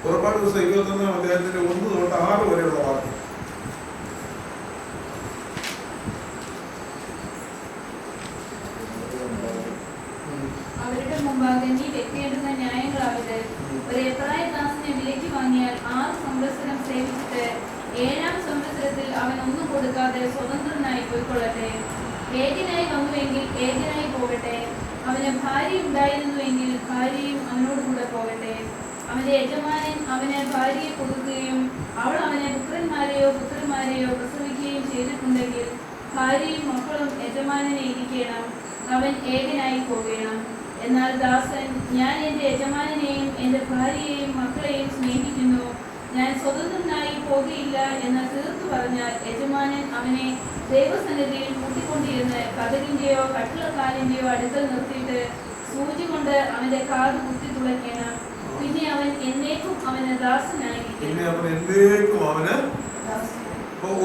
Speaker 1: പുറപ്പാട് പുസ്തകം 21-ാം അധ്യായത്തിന്റെ 1 തൊട്ട് 6 വരെയുള്ള വാക്യം.
Speaker 2: അവരുടെ മുമ്പാകെ നീ വെക്കേണ്ടുന്ന ന്യായങ്ങളാവിത്: ഒരു എബ്രായദാസനെ വിലയ്ക്ക് വാങ്ങിയാൽ 6 സംവത്സരം സേവിച്ചിട്ട് 7-ാം സംവത്സരത്തിൽ അവൻ ഒന്നും കൊടുക്കാതെ സ്വതന്ത്രനായി പോയിക്കൊള്ളട്ടെ. ഏകനായി വന്നുവെങ്കിൽ ഏകനായി പോകട്ടെ. അവന് ഭാര്യ ഉണ്ടായിരുന്നുവെങ്കിൽ ഭാര്യയും അവനോടുകൂടെ പോകട്ടെ. അവന്റെ യജമാനൻ അവന് ഭാര്യയെ കൊടുക്കുകയും അവൾ അവനെ പുത്രന്മാരെയോ പുത്രന്മാരെയോ പ്രസവിക്കുകയും ചെയ്തിട്ടുണ്ടെങ്കിൽ ഭാര്യയും മക്കളും യജമാനനെ ഇരിക്കണം. അവൻ ഏകനായി പോകണം. എന്നാൽ ദാസൻ, ഞാൻ എൻ്റെ യജമാനനെയും എൻ്റെ ഭാര്യയെയും മക്കളെയും സ്നേഹിക്കുന്നു, ഞാൻ സ്വതന്ത്രനായി പോകുകയില്ല എന്ന് തീർത്തു പറഞ്ഞാൽ യജമാനൻ അവനെ ദൈവസന്നിധിയിൽ കൂട്ടിക്കൊണ്ടിരുന്ന് കതകിന്റെയോ കട്ടിളക്കാലിന്റെയോ അടുക്കൽ നിർത്തിയിട്ട് സൂചി കൊണ്ട് അവന്റെ കാത് കുത്തി തുളയ്ക്കണം. പിന്നെ അവൻ എന്നേക്കും അവന് ദാസനായിരിക്കും.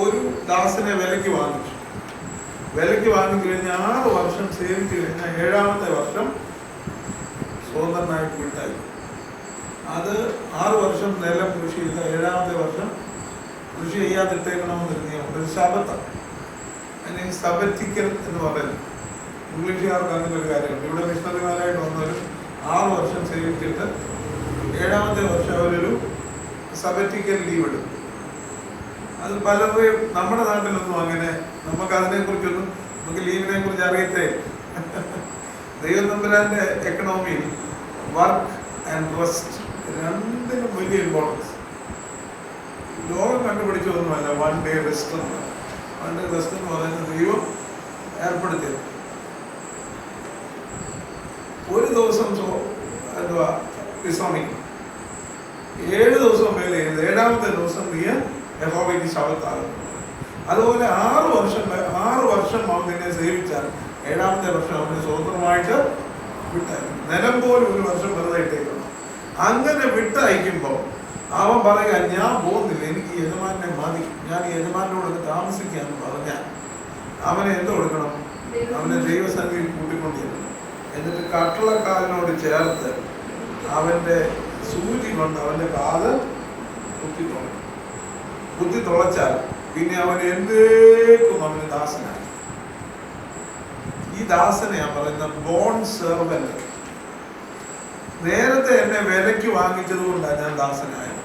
Speaker 1: ഒരു ദാസനെ വിലയ്ക്ക് വാങ്ങിച്ചു. വിലയ്ക്ക് വാങ്ങിക്കഴിഞ്ഞാൽ 6 വർഷം സേവിച്ചു കഴിഞ്ഞാൽ 7-ാമത്തെ വർഷം സ്വതന്ത്രനായിട്ട് വിട്ടായി. അത് 6 വർഷം നിലം കൃഷി ചെയ്ത 7-ാമത്തെ വർഷം കൃഷി ചെയ്യാതിട്ടേക്കണമെന്ന് നിയമമുണ്ട്. ഒരു ശബത്താണ്, അല്ലെങ്കിൽ സബറ്റിക്കൽ എന്ന് പറയുന്നത്. ഇംഗ്ലീഷുകാർക്ക് അങ്ങനെ ഒരു കാര്യമുണ്ട്. ഇവിടെ മിഷണറിമാരായിട്ട് വന്നവരും 6 വർഷം സേവിച്ചിട്ട് 7-ാമത്തെ വർഷം അവരൊരു സബറ്റിക്കൽ ലീവ് എടുക്കും. അത് പലരെയും നമ്മുടെ നാട്ടിലൊന്നും അങ്ങനെ നമുക്ക് അതിനെക്കുറിച്ചൊന്നും നമുക്ക് ലീവിനെ കുറിച്ച് അറിയത്തേ. ദൈവം തമ്പുരാന്റെ എക്കണോമിയിൽ വർക്ക് ആൻഡ് റെസ്റ്റ് രണ്ടിനും വലിയ ഇമ്പോർട്ടൻസ്. ലോകം കണ്ടുപിടിച്ചതൊന്നുമല്ല വൺ ഡേ റെസ്റ്റ് എന്ന്. വൺ ഡേ റെസ്റ്റ് എന്ന് പറയുന്നത് ദൈവം ഏർപ്പെടുത്തിയത്. ഒരു ദിവസം എന്തുവാ വിശ്രമിക്കും, 7 ദിവസം മേലെ 7-ാമത്തെ ദിവസം നീ യഹോവയ്ക്ക് ശബത്താകും. അതുപോലെ 6 വർഷം അവൻ നിന്നെ സേവിച്ചാൽ 7ാമത്തെ വർഷം അവനെ സ്വതന്ത്രമായിട്ട് വിട്ടയക്കും. നിലം പോലും ഒരു വർഷം വെറുതെ ഇട്ടേക്കണം. അങ്ങനെ വിട്ടയക്കുമ്പോൾ അവൻ പറയുക, ഞാൻ പോകുന്നില്ല, എനിക്ക് യജമാനെ മതി, ഞാൻ ഈ യജമാനോടൊക്കെ താമസിക്കാന്ന് പറഞ്ഞാൽ അവനെ എന്ത് കൊടുക്കണം? അവനെ ദൈവസന്നിധിയിൽ കൂട്ടിക്കൊണ്ടിരുന്നു. എന്നിട്ട് കട്ടളക്കാരനോട് ചേർത്ത് അവന്റെ സൂചി കൊണ്ട് അവന്റെ കാത് കുത്തി തുളച്ചാൽ പിന്നെ അവൻ എന്തേക്കും അവന് ദാസനായി. ഈ ദാസനെയാ പറയുന്ന ബോൺ സെർവന്റ്. നേരത്തെ എന്നെ വിലയ്ക്ക് വാങ്ങിച്ചത് കൊണ്ടാണ് ഞാൻ ദാസനായത്.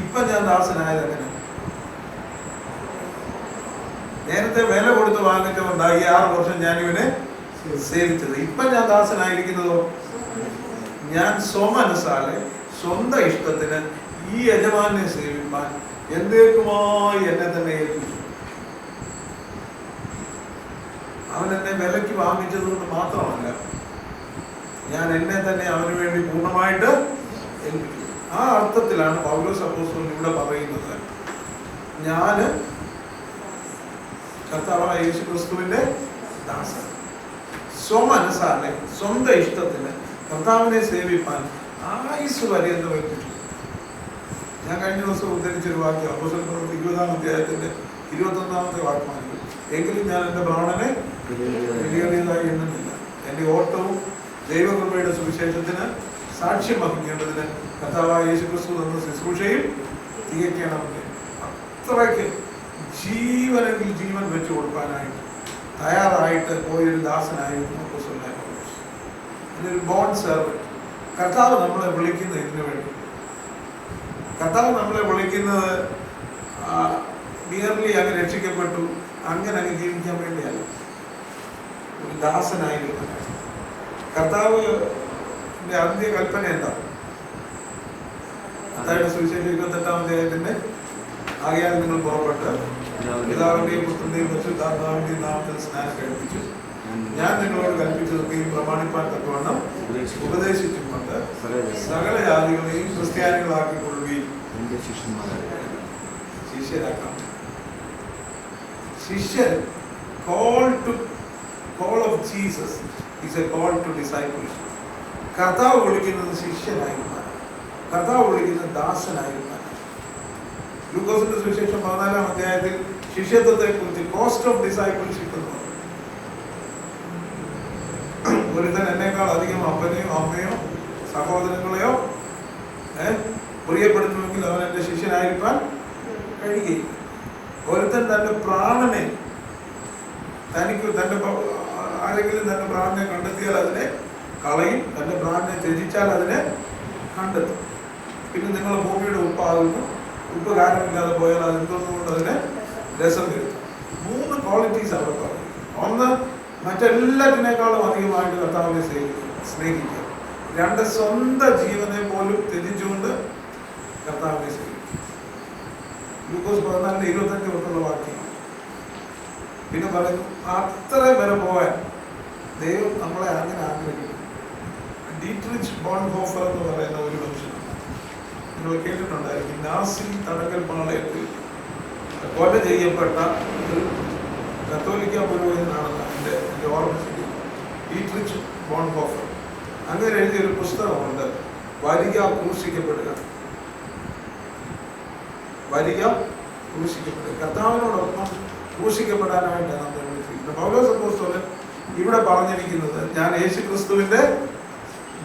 Speaker 1: ഇപ്പൊ ഞാൻ ദാസനായത് എങ്ങനെ? നേരത്തെ വില കൊടുത്ത് വാങ്ങിച്ചുകൊണ്ടാണ് ഈ 6 വർഷം ഞാൻ ഇവനെ സേവിച്ചത്. ഇപ്പൊ ഞാൻ ദാസനായിരിക്കുന്നതോ, ഞാൻ സ്വമനസാലെ സ്വന്തം ഇഷ്ടത്തിന് ഈ യജമാനെ സേവിപ്പാൻ എന്തേക്കുമായി എന്നെ തന്നെ ഏൽപ്പിച്ചു. അവൻ എന്നെ വിലയ്ക്ക് വാങ്ങിച്ചത് കൊണ്ട് മാത്രമല്ല, ഞാൻ എന്നെ തന്നെ അവന് വേണ്ടി പൂർണ്ണമായിട്ട് ഏൽപ്പിച്ചു. ആ അർത്ഥത്തിലാണ് പൗലോസ് അപ്പോസ്തലൻ ഇവിടെ പറയുന്നത്, ഞാന് കർത്താവായ യേശുക്രിസ്തുവിന്റെ ദാസൻ, സ്വമനസാലെ സ്വന്തം ഇഷ്ടത്തിന് കർത്താവിനെ സേവിപ്പാൻ ആയുസ് പര്യന്തം ഏൽപ്പിച്ചു. ഞാൻ കഴിഞ്ഞ ദിവസം ഉദ്ധരിച്ചൊരു വാക്യം അപ്പോസ്തലൻ പ്രവൃത്തി 20-ാം അധ്യായത്തിന്റെ 21-ാമത്തെ വാക്യമാണ്, എങ്കിലും ഞാൻ എൻ്റെ പ്രാണനെ വിലയേറിയതായി എണ്ണുന്നില്ല, എൻ്റെ ഓട്ടവും ദൈവകൃപയുടെ സുവിശേഷത്തിന് സാക്ഷ്യം വഹിക്കേണ്ടതിന് കർത്താവായ യേശുക്രിസ്തു എന്ന ശുശ്രൂഷയിൽ തികയ്ക്കണമെന്ന്. അത്രയ്ക്ക് ജീവനെങ്കിൽ ജീവൻ വെച്ചു കൊടുക്കാനായിട്ട് തയ്യാറായിട്ട് പോയൊരു ദാസനായിരുന്നു അപ്പോസ്തലനായ പൗലോസ്. ഒരു ബോൺ സെർവന്റ്. കർത്താവ് നമ്മളെ വിളിക്കുന്നത് ഇതിനു വേണ്ടി. കർത്താവ് നമ്മളെ വിളിക്കുന്നത് മിയർലി അങ്ങ് രക്ഷിക്കപ്പെട്ടു അങ്ങനെ അങ്ങ് ജീവിക്കാൻ വേണ്ടിയല്ല, ഒരു ദാസനായിരുന്നു. കർത്താവിന്റെ അന്ത്യ കൽപ്പന എന്താ? മത്തായിയുടെ സുവിശേഷം 28-ാം അധ്യായത്തിന്റെ, ആകയാൽ നിങ്ങൾ പുറപ്പെട്ട് പിതാവിന്റെയും പുത്രന്റെയും പരിശുദ്ധാത്മാവിന്റെയും നാമത്തിൽ സ്നാനം കഴിപ്പിച്ചു, ഞാൻ നിങ്ങളോട് കൽപ്പിച്ചതൊക്കെയും പ്രമാണിപ്പാൻ തക്കവണ്ണം ഉപദേശിച്ചുകൊണ്ട് സകല ജാതികളെയും ക്രിസ്ത്യാനികളാക്കിക്കൊള്ളുകയും ശിഷ്യരാക്കാം. ശിഷ്യൻ call of Jesus is a call to discipleship. കർത്താവ് വിളിക്കുന്നത് ശിഷ്യനായിരുന്നാണ്, കർത്താവ് വിളിക്കുന്നത് ദാസനായിരുന്നാണ്. ലൂക്കോസിന്റെ സുവിശേഷം 14-ാം അധ്യായത്തിൽ ശിഷ്യത്വത്തെ കുറിച്ച് കോസ്റ്റ് ഓഫ് ഡിസൈപ്പിൾഷിപ്പ് എന്ന് പറഞ്ഞു. ഒരുത്തൻ എന്നേക്കാൾ അധികം അപ്പനെയോ അമ്മയോ സഹോദരങ്ങളെയോ പ്രിയപ്പെടുത്തുമെങ്കിൽ അവൻ എൻ്റെ ശിഷ്യനായിരിക്കാൻ കഴിയുകയില്ല. ഒരുത്തൻ തൻ്റെ പ്രാണനെ ആരെങ്കിലും തൻ്റെ പ്രാണനെ കണ്ടെത്തിയാൽ അതിനെ കളയും, തൻ്റെ പ്രാണനെ ത്യജിച്ചാൽ അതിനെ കണ്ടെത്തും. പിന്നെ നിങ്ങൾ ഭൂമിയുടെ ഉപ്പാകുന്നു, ഉപ്പ് കാരമില്ലാതെ പോയാൽ അത് എന്തൊന്നുകൊണ്ട് അതിനെ രസം വരുത്തും. 3 ക്വാളിറ്റീസ് അവിടെ പറയും. ഒന്ന്, മറ്റെല്ലാത്തിനേക്കാളും അധികമായിട്ട് കർത്താവിനെ സ്നേഹിക്കുക. 2, സ്വന്തം ജീവനെ പോലും ത്യജിച്ചുകൊണ്ട് കർത്താവിനെ സ്നേഹിക്കുക. ലൂക്കോസ് 14:25 തൊട്ടുള്ള വാക്യമാണ്. പിന്നെ പറയുന്നു, അത്രയും വരെ പോകാൻ ദൈവം നമ്മളെ അങ്ങനെ ആഗ്രഹിക്കുന്നു. ഡീട്രിച്ച് ബോൺഹോഫർ എന്ന് പറയുന്ന ഒരു മനുഷ്യനാണ്, നിങ്ങൾ കേട്ടിട്ടുണ്ടായിരിക്കും. നാസി തടങ്കൽ പാളയത്തിൽ കൊല ചെയ്യപ്പെട്ട ഒരു കത്തോലിക്ക പുരോഹിതനാണെന്ന് എൻ്റെ ഓർമ്മ ശരി. ഡീട്രിച്ച് ബോൺഹോഫർ അങ്ങനെ എഴുതിയൊരു പുസ്തകമുണ്ട്, വരിക ക്രൂശിക്കപ്പെടുക. വരിക ക്രൂശിക്കപ്പെടുക, കർത്താവിനോടൊപ്പം ക്രൂശിക്കപ്പെടാനായിട്ടാണ് നമ്മൾ വിളിച്ചിരിക്കുന്നത്. പൗലോസ് അപ്പോസ്തലൻ ഇവിടെ പറഞ്ഞിരിക്കുന്നത്, ഞാൻ യേശുക്രിസ്തുവിന്റെ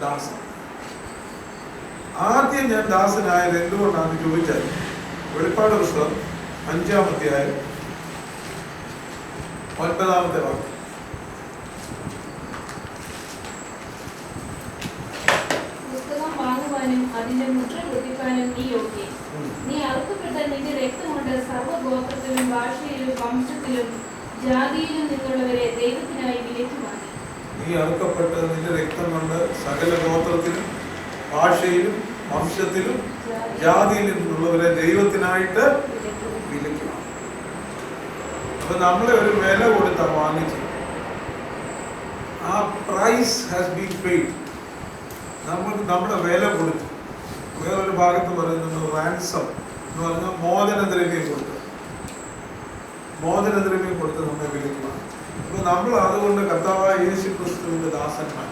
Speaker 1: ദാസൻ. ആദ്യം ഞാൻ ദാസനായത് എന്തുകൊണ്ടാണെന്ന് ചോദിച്ചാൽ, വെളിപ്പാട് പുസ്തകം 5-ാം അധ്യായം 9-ാമത്തെ വാക്യം.
Speaker 2: പുസ്തകം വാങ്ങുവാനും അതിന്റെ മുദ്ര കുത്തിക്കാനും നീ യോഗ്യൻ. നീ അറുക്കപ്പെട്ട നിന്റെ രക്തം കൊണ്ട് സർവ്വഗോത്രത്തിലും ഭാഷയിലും വംശത്തിലും ജാതിയിലും നിന്നുള്ളവരെ ദൈവത്തിനായി വിലയ്ക്ക് വാങ്ങി.
Speaker 1: നീ അറുക്കപ്പെട്ട നിന്റെ രക്തം കൊണ്ട് സകല ഗോത്രത്തിലും ഭാഷയിലും വംശത്തിലും ജാതിയിലും നിന്നുള്ളവരെ ദൈവത്തിനായിട്ട് വിലയ്ക്ക് വാങ്ങി. അപ്പൊ നമ്മളെ ഒരു വില കൊടുത്താൽ വാങ്ങിച്ചു. ആ പ്രൈസ് ഹാസ് ബീൻ പെയ്ഡ്. നമ്മൾക്ക് നമ്മുടെ വില കൊടുത്തു. വേറൊരു ഭാഗത്ത് പറയുന്നത് റാൻസം എന്ന് പറഞ്ഞാൽ മോചനദ്രവ്യം കൊടുത്തു. മോചനദ്രവ്യം കൊടുത്ത് നമ്മളെ വിലയ്ക്ക് വാങ്ങി. അപ്പൊ നമ്മൾ അതുകൊണ്ട് കർത്താവായ യേശു ക്രിസ്തുവിന്റെ ദാസന്മാർ.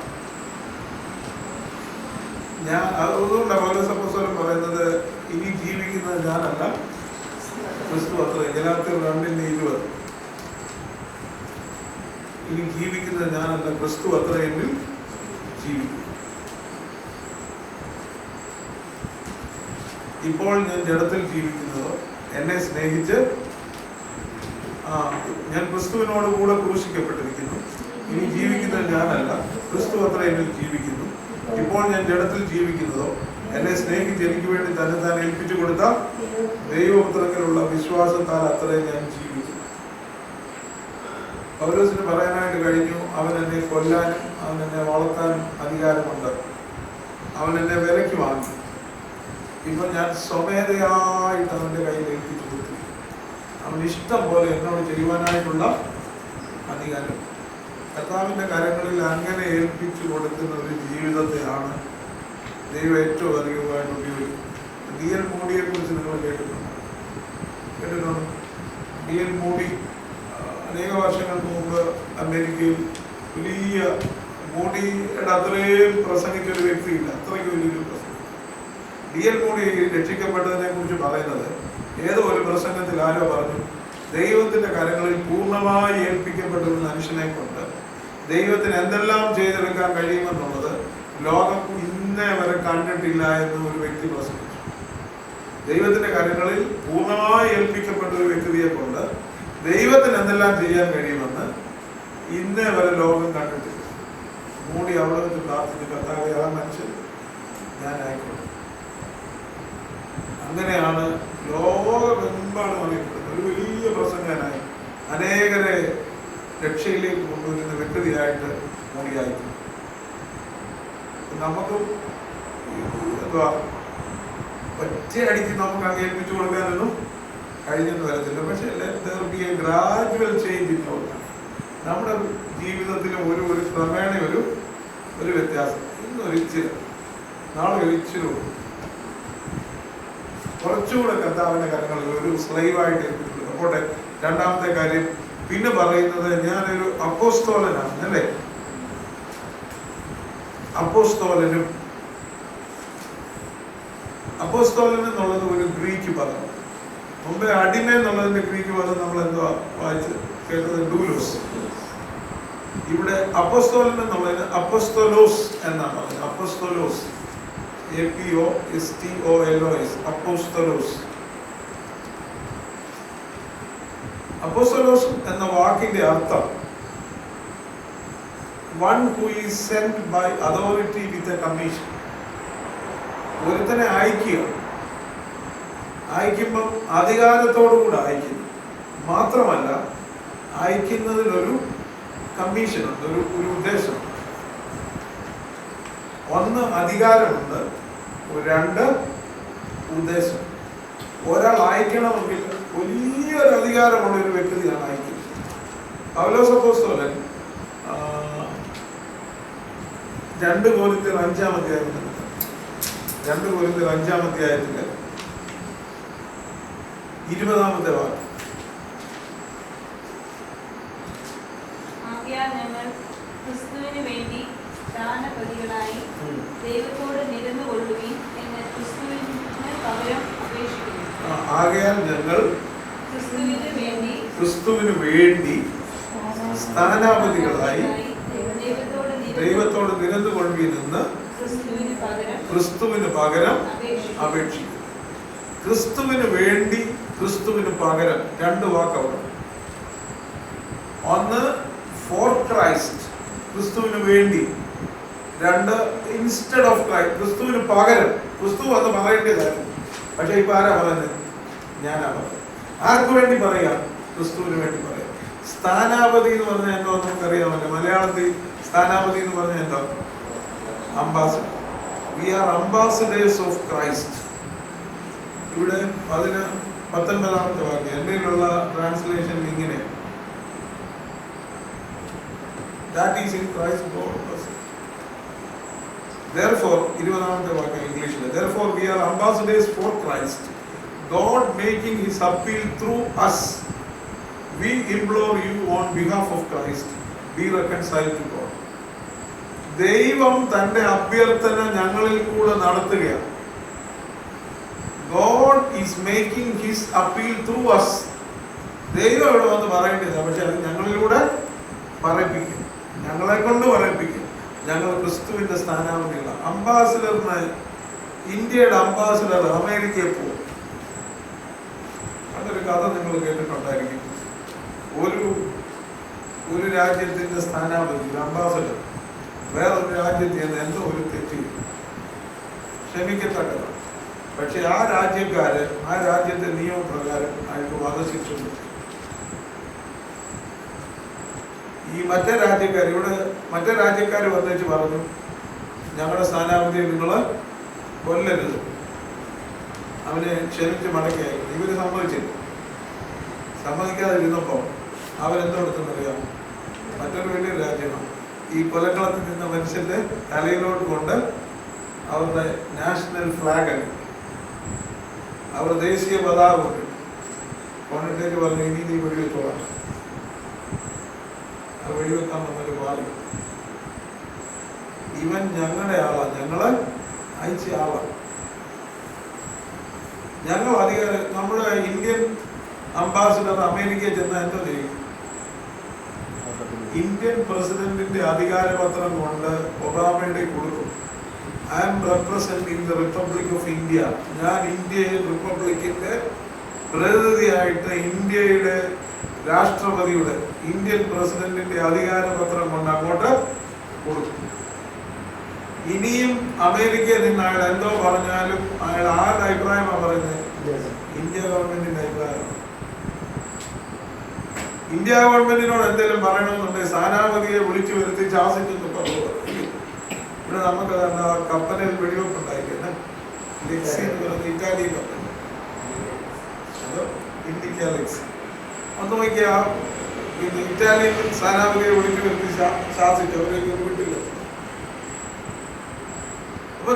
Speaker 1: ഞാൻ അതുകൊണ്ടാണ് പൗലോസ് അപ്പോസ്തലൻ പറയുന്നത്, ഇനി ജീവിക്കുന്നത് ഞാനല്ല, ക്രിസ്തു അത്ര. ഗലാത്യർ 2:20. ഇനി ജീവിക്കുന്നത് ഞാനല്ല, ക്രിസ്തു അത്ര എന്നിൽ ജീവിക്കും. ഇപ്പോൾ ഞാൻ ജഡത്തിൽ ജീവിക്കുന്നതോ എന്നെ സ്നേഹിച്ച് ഞാൻ ക്രിസ്തുവിനോട് കൂടെ ക്രൂശിക്കപ്പെട്ടിരിക്കുന്നു. ഇനി ജീവിക്കുന്നത് ഞാനല്ല, ക്രിസ്തു അത്ര എന്നിൽ ജീവിക്കുന്നു. ഇപ്പോൾ ഞാൻ ജഡത്തിൽ ജീവിക്കുന്നതോ എന്നെ സ്നേഹിച്ച് എനിക്ക് വേണ്ടി തന്നെ ഏൽപ്പിച്ചു കൊടുത്ത ദൈവപുത്രത്തിലുള്ള വിശ്വാസത്താൽ അത്രയും ഞാൻ ജീവിക്കുന്നു. പൗലോസിന് പറയാനായിട്ട് കഴിഞ്ഞു, അവൻ എന്നെ കൊല്ലാനും അവൻ എന്നെ വളർത്താനും അധികാരമുണ്ട്. അവൻ എന്നെ വിലയ്ക്ക് വാങ്ങി. ഇപ്പൊ ഞാൻ സ്വമേധയായിട്ട് അവന്റെ കയ്യിൽ ഏൽപ്പിച്ചു കൊടുത്തു. അവൻ ഇഷ്ടം പോലെ എന്നോട് ചെയ്യുവാനായിട്ടുള്ള അധികാരം. കർത്താവിന്റെ കരങ്ങളിൽ അങ്ങനെ ഏൽപ്പിച്ചു കൊടുക്കുന്ന ഒരു ജീവിതത്തെയാണ് ദൈവം ഏറ്റവും അധികമായിട്ട് ഉപയോഗിക്കുന്നത്. ഡി.എൽ. മോഡിയെ കുറിച്ച് നിങ്ങൾ കേട്ടിട്ടുണ്ടോ? ഡി.എൽ. മോഡി അനേക വർഷങ്ങൾക്ക് മുമ്പ് അമേരിക്കയിൽ വലിയ, മോഡിയുടെ അത്രയും പ്രസംഗിച്ച ഒരു വ്യക്തിയില്ല, അത്രയ്ക്ക് വലിയൊരു പ്രസംഗം. ഡി.എൽ. മോഡി രക്ഷിക്കപ്പെട്ടതിനെ കുറിച്ച് പറയുന്നത്, ഏതോ ഒരു പ്രസംഗത്തിൽ ആരോ പറഞ്ഞു, ദൈവത്തിന്റെ കരങ്ങളിൽ പൂർണ്ണമായി ഏൽപ്പിക്കപ്പെട്ട ഒരു മനുഷ്യനെ കൊണ്ട് ദൈവത്തിന് എന്തെല്ലാം ചെയ്തെടുക്കാൻ കഴിയുമെന്നുള്ളത് ലോകം ഇന്നേ വരെ കണ്ടിട്ടില്ല എന്ന് ഒരു വ്യക്തി പ്രസംഗിച്ചു. ദൈവത്തിന്റെ കരങ്ങളിൽ പൂർണ്ണമായി ഏൽപ്പിക്കപ്പെട്ട ഒരു വ്യക്തിയെ കൊണ്ട് ദൈവത്തിന് എന്തെല്ലാം ചെയ്യാൻ കഴിയുമെന്ന് ഇന്നേ വരെ ലോകം കണ്ടിട്ടില്ല. മോഡി അവിടെ വെച്ച് പ്രാർത്ഥിച്ചു, കർത്താവേ ആ മനുഷ്യൻ ഞാനായിക്കോട്ടെ. അങ്ങനെയാണ് ലോകമെമ്പാടും അറിയപ്പെടുന്നത് ഒരു വലിയ പ്രസംഗനായി, അനേകരെ രക്ഷയിലേക്ക് കൊണ്ടുവരുന്ന വ്യക്തിയായിട്ട് മോഡിയായിരുന്നു. നമുക്കും എന്തുവാ ഒറ്റയടിക്ക് നമുക്ക് അങ്ങ് ഏൽപ്പിച്ചു കൊടുക്കാനൊന്നും കഴിഞ്ഞെന്ന് വരത്തില്ല. പക്ഷെ ഗ്രാജുവൽ ചേഞ്ച് ഉണ്ടാവുക. നമ്മുടെ ജീവിതത്തിലും ഒരു ക്രമേണ ഒരു വ്യത്യാസം. ഇന്നൊരിച്ചിരി, നാളെ ഒരിച്ചിലും കുറച്ചുകൂടെ കർത്താവിന്റെ കരങ്ങളിൽ ഒരു സ്ലൈവായിട്ട് ഏൽപ്പിച്ചു. അപ്പോൾ രണ്ടാമത്തെ കാര്യം പിന്നെ പറയുന്നത്, ഞാനൊരു അപ്പോസ്തോലനാണ് അല്ലേ. അപ്പോസ്തോലൻ എന്നുള്ളത് ഒരു ഗ്രീക്ക് പദം. മുമ്പേ അടിമ എന്നുള്ളതിന്റെ ഗ്രീക്ക് പദം നമ്മൾ എന്തുവാ വായിച്ച് കേട്ടത്? ഡൂലോസ്. ഇവിടെ അപ്പോസ്തോലൻ എന്നുള്ളതിന് അപ്പോസ്തോലോസ് എന്നാണ് പറയുന്നത്. അപ്പോസ്തോലോസ്, APOSTOLOS, അപ്പോസ്തലോസ്. അപ്പോസ്തലോസ് എന്ന വാക്കിന്റെ അർത്ഥം one who is sent by authority with a commission. ഒരുത്തനെ അയക്കുമ്പം അധികാരത്തോടുകൂടെ അയക്കുന്നു. മാത്രമല്ല, അയക്കുന്നതിലൊരു കമ്മീഷനുണ്ട്, ഒരു ഉദ്ദേശമുണ്ട്. ഒന്ന് അധികാരമുണ്ട്, രണ്ട് ഉദ്ദേശം. ഒരാൾ അയക്കണമെങ്കിൽ വലിയൊരു അധികാരമുള്ള ഒരു വ്യക്തിയാണ് അയക്കുന്നത്. പൗലോസ് അപ്പോസ്തലൻ 2 കൊരിന്ത്യർ 5-ാം അധ്യായത്തിൽ 2 കൊരിന്ത്യർ 5-ാം അധ്യായത്തില് 20-ാമത്തെ വാക്യം.
Speaker 2: ക്രിസ്തുവിന് വേണ്ടി സ്ഥാനപതികളായി ദൈവത്തോട് നിരന്നുകൊള്ളുകയും എന്ന് ക്രിസ്തുവിന് പകരം അപേക്ഷിക്കുന്നു.
Speaker 1: ആകയാൽ ഞങ്ങൾ ക്രിസ്തുവിന് വേണ്ടി സ്ഥാനാപതികളായി ദൈവത്തോട് നിരന്നുകൊള്ളുകയെന്ന് ക്രിസ്തുവിന് പകരം അപേക്ഷിക്കുന്നു. ക്രിസ്തുവിന് വേണ്ടി, ക്രിസ്തുവിന് പകരം, 2 വാക്കവിടെ. ഒന്ന് ഫോർ ക്രൈസ്റ്റ്, ക്രിസ്തുവിന് വേണ്ടി. 2 ഇൻസ്റ്റെഡ് ഓഫ് ക്രൈസ്റ്റ്, ക്രിസ്തുവിന് പകരം. ക്രിസ്തു അത് പറയേണ്ടതായിരുന്നു, പക്ഷെ ഇപ്പൊ ആരാ പറയുന്നത്? ഞാനാ പറയുന്നത്. ആർക്ക് വേണ്ടി പറയാ? ക്രിസ്തുവിന് വേണ്ടി പറയാം. സ്ഥാനാപതി എന്ന് പറഞ്ഞാൽ എന്തോ നമുക്കറിയാമല്ലോ. മലയാളത്തിൽ സ്ഥാനാപതി എന്ന് പറഞ്ഞാൽ എന്തോ? Ambassador. We are ambassadors of Christ. ഇവിടെ 19-ാമത്തെ വാക്യം എന്റെയിലുള്ള ട്രാൻസ്ലേഷൻ ഇങ്ങനെ, that is in Christ God. Therefore, 20-ാമത്തെ വാക്യം ഇംഗ്ലീഷിൽ, therefore we are ambassadors for Christ, God making his appeal through us. we implore you on behalf of Christ, be reconciled to God. ദൈവം തന്റെ അഭ്യർത്ഥന ഞങ്ങളിൽ കൂടെ നടത്തുകയാണ്. God is making his appeal through us. ദൈവം ഇവിടെ വന്ന് പറയേണ്ടത്, പക്ഷെ അത് ഞങ്ങളിലൂടെ പറയിപ്പിക്കും, ഞങ്ങളെ കൊണ്ട് പറയിപ്പിക്കും. ഞങ്ങൾ ക്രിസ്തുവിന്റെ സ്ഥാനാപതിയുള്ള അംബാസിഡറിന്, ഇന്ത്യയുടെ അംബാസിഡർ അമേരിക്കയിൽ പോകും. അതൊരു കഥ നിങ്ങൾ കേട്ടിട്ടുണ്ടായിരിക്കും. ഒരു രാജ്യത്തിന്റെ സ്ഥാനാപതി, അംബാസിഡർ വേറൊരു രാജ്യത്ത് നിന്ന് എന്തോ ഒരു തെറ്റ് ക്ഷമിക്കത്തക്കതാണ്. പക്ഷെ ആ രാജ്യക്കാര് ആ രാജ്യത്തെ നിയമപ്രകാരം അയാൾക്ക് വധശിക്ഷ കൊടുത്തു. ഈ മറ്റേ രാജ്യക്കാർ വന്നേച്ച് പറഞ്ഞു, ഞങ്ങളുടെ സ്ഥാനാപതിയെ നിങ്ങൾ കൊല്ലരുത്, അവനെ ക്ഷമിച്ച് മടക്കിയായി. ഇവര് സമ്മതിക്കാതിരുന്നപ്പോൾ അവരെന്തെടുത്തെന്നറിയാം, മറ്റൊരു വലിയ രാജ്യമാണ് ഈ കൊലക്കളത്തിൽ നിന്ന മനുഷ്യന്റെ തലയിലോട്ട് കൊണ്ട് അവരുടെ നാഷണൽ ഫ്ലാഗ് ആണ്, അവർ ദേശീയ പതാക കൊണ്ടിട്ടേക്ക് പറഞ്ഞു, ഇനി നീ വെടിവെച്ചോളാം. അത് വെടിവെക്കാൻ വന്നൊരു പാടി, ഇവൻ ഞങ്ങളുടെ ആളാണ്, ഞങ്ങളെ അയച്ച ആളാണ്, ഞങ്ങൾ അധികാരം. നമ്മുടെ ഇന്ത്യൻ അംബാസിഡർ അമേരിക്കയിൽ ചെന്നാൽ എന്തോ ചെയ്യും? ഇന്ത്യൻ പ്രസിഡന്റിന്റെ അധികാരപത്രം കൊണ്ട് ഒബാമയുടെ കൊടുക്കും. I am representing the Republic of India. ഞാൻ ഇന്ത്യൻ റിപ്പബ്ലിക്കിന്റെ പ്രതിനിധിയായിട്ട് ഇന്ത്യയുടെ രാഷ്ട്രപതിയുടെ, ഇന്ത്യൻ പ്രസിഡന്റിന്റെ അധികാരപത്രം കൊണ്ട് അങ്ങോട്ട് കൊടുക്കും. ഇനിയും അമേരിക്കയിൽ നിന്ന് അയാൾ എന്തോ പറഞ്ഞാലും അയാൾ ആരുടെ അഭിപ്രായമാണ് പറയുന്നത്? ഇന്ത്യ ഗവൺമെന്റിന്റെ അഭിപ്രായമാണ്. ഇന്ത്യ ഗവൺമെന്റിനോട് എന്തെങ്കിലും പറയണമെന്നുണ്ടെങ്കിൽ സ്ഥാനാപതിയെ വിളിച്ചു വരുത്തി ശാസിച്ചെന്ന് പറഞ്ഞു. ഇവിടെ നമുക്ക് കപ്പലിൽ വെടിവെപ്പുണ്ടായില്ലേ, ലെക്സി എന്ന് പറയുന്നത് ഇറ്റാലിയൻ കപ്പൽ, അതോ ഇന്ത്യക്ക ലെക്സി. ഒന്ന് നോക്കിയാ ഇറ്റാലിയൻ സ്ഥാനാപതിയെ വിളിച്ചു വരുത്തി ശാസിച്ചു, അവരേക്ക് വിട്ടില്ല. അപ്പൊ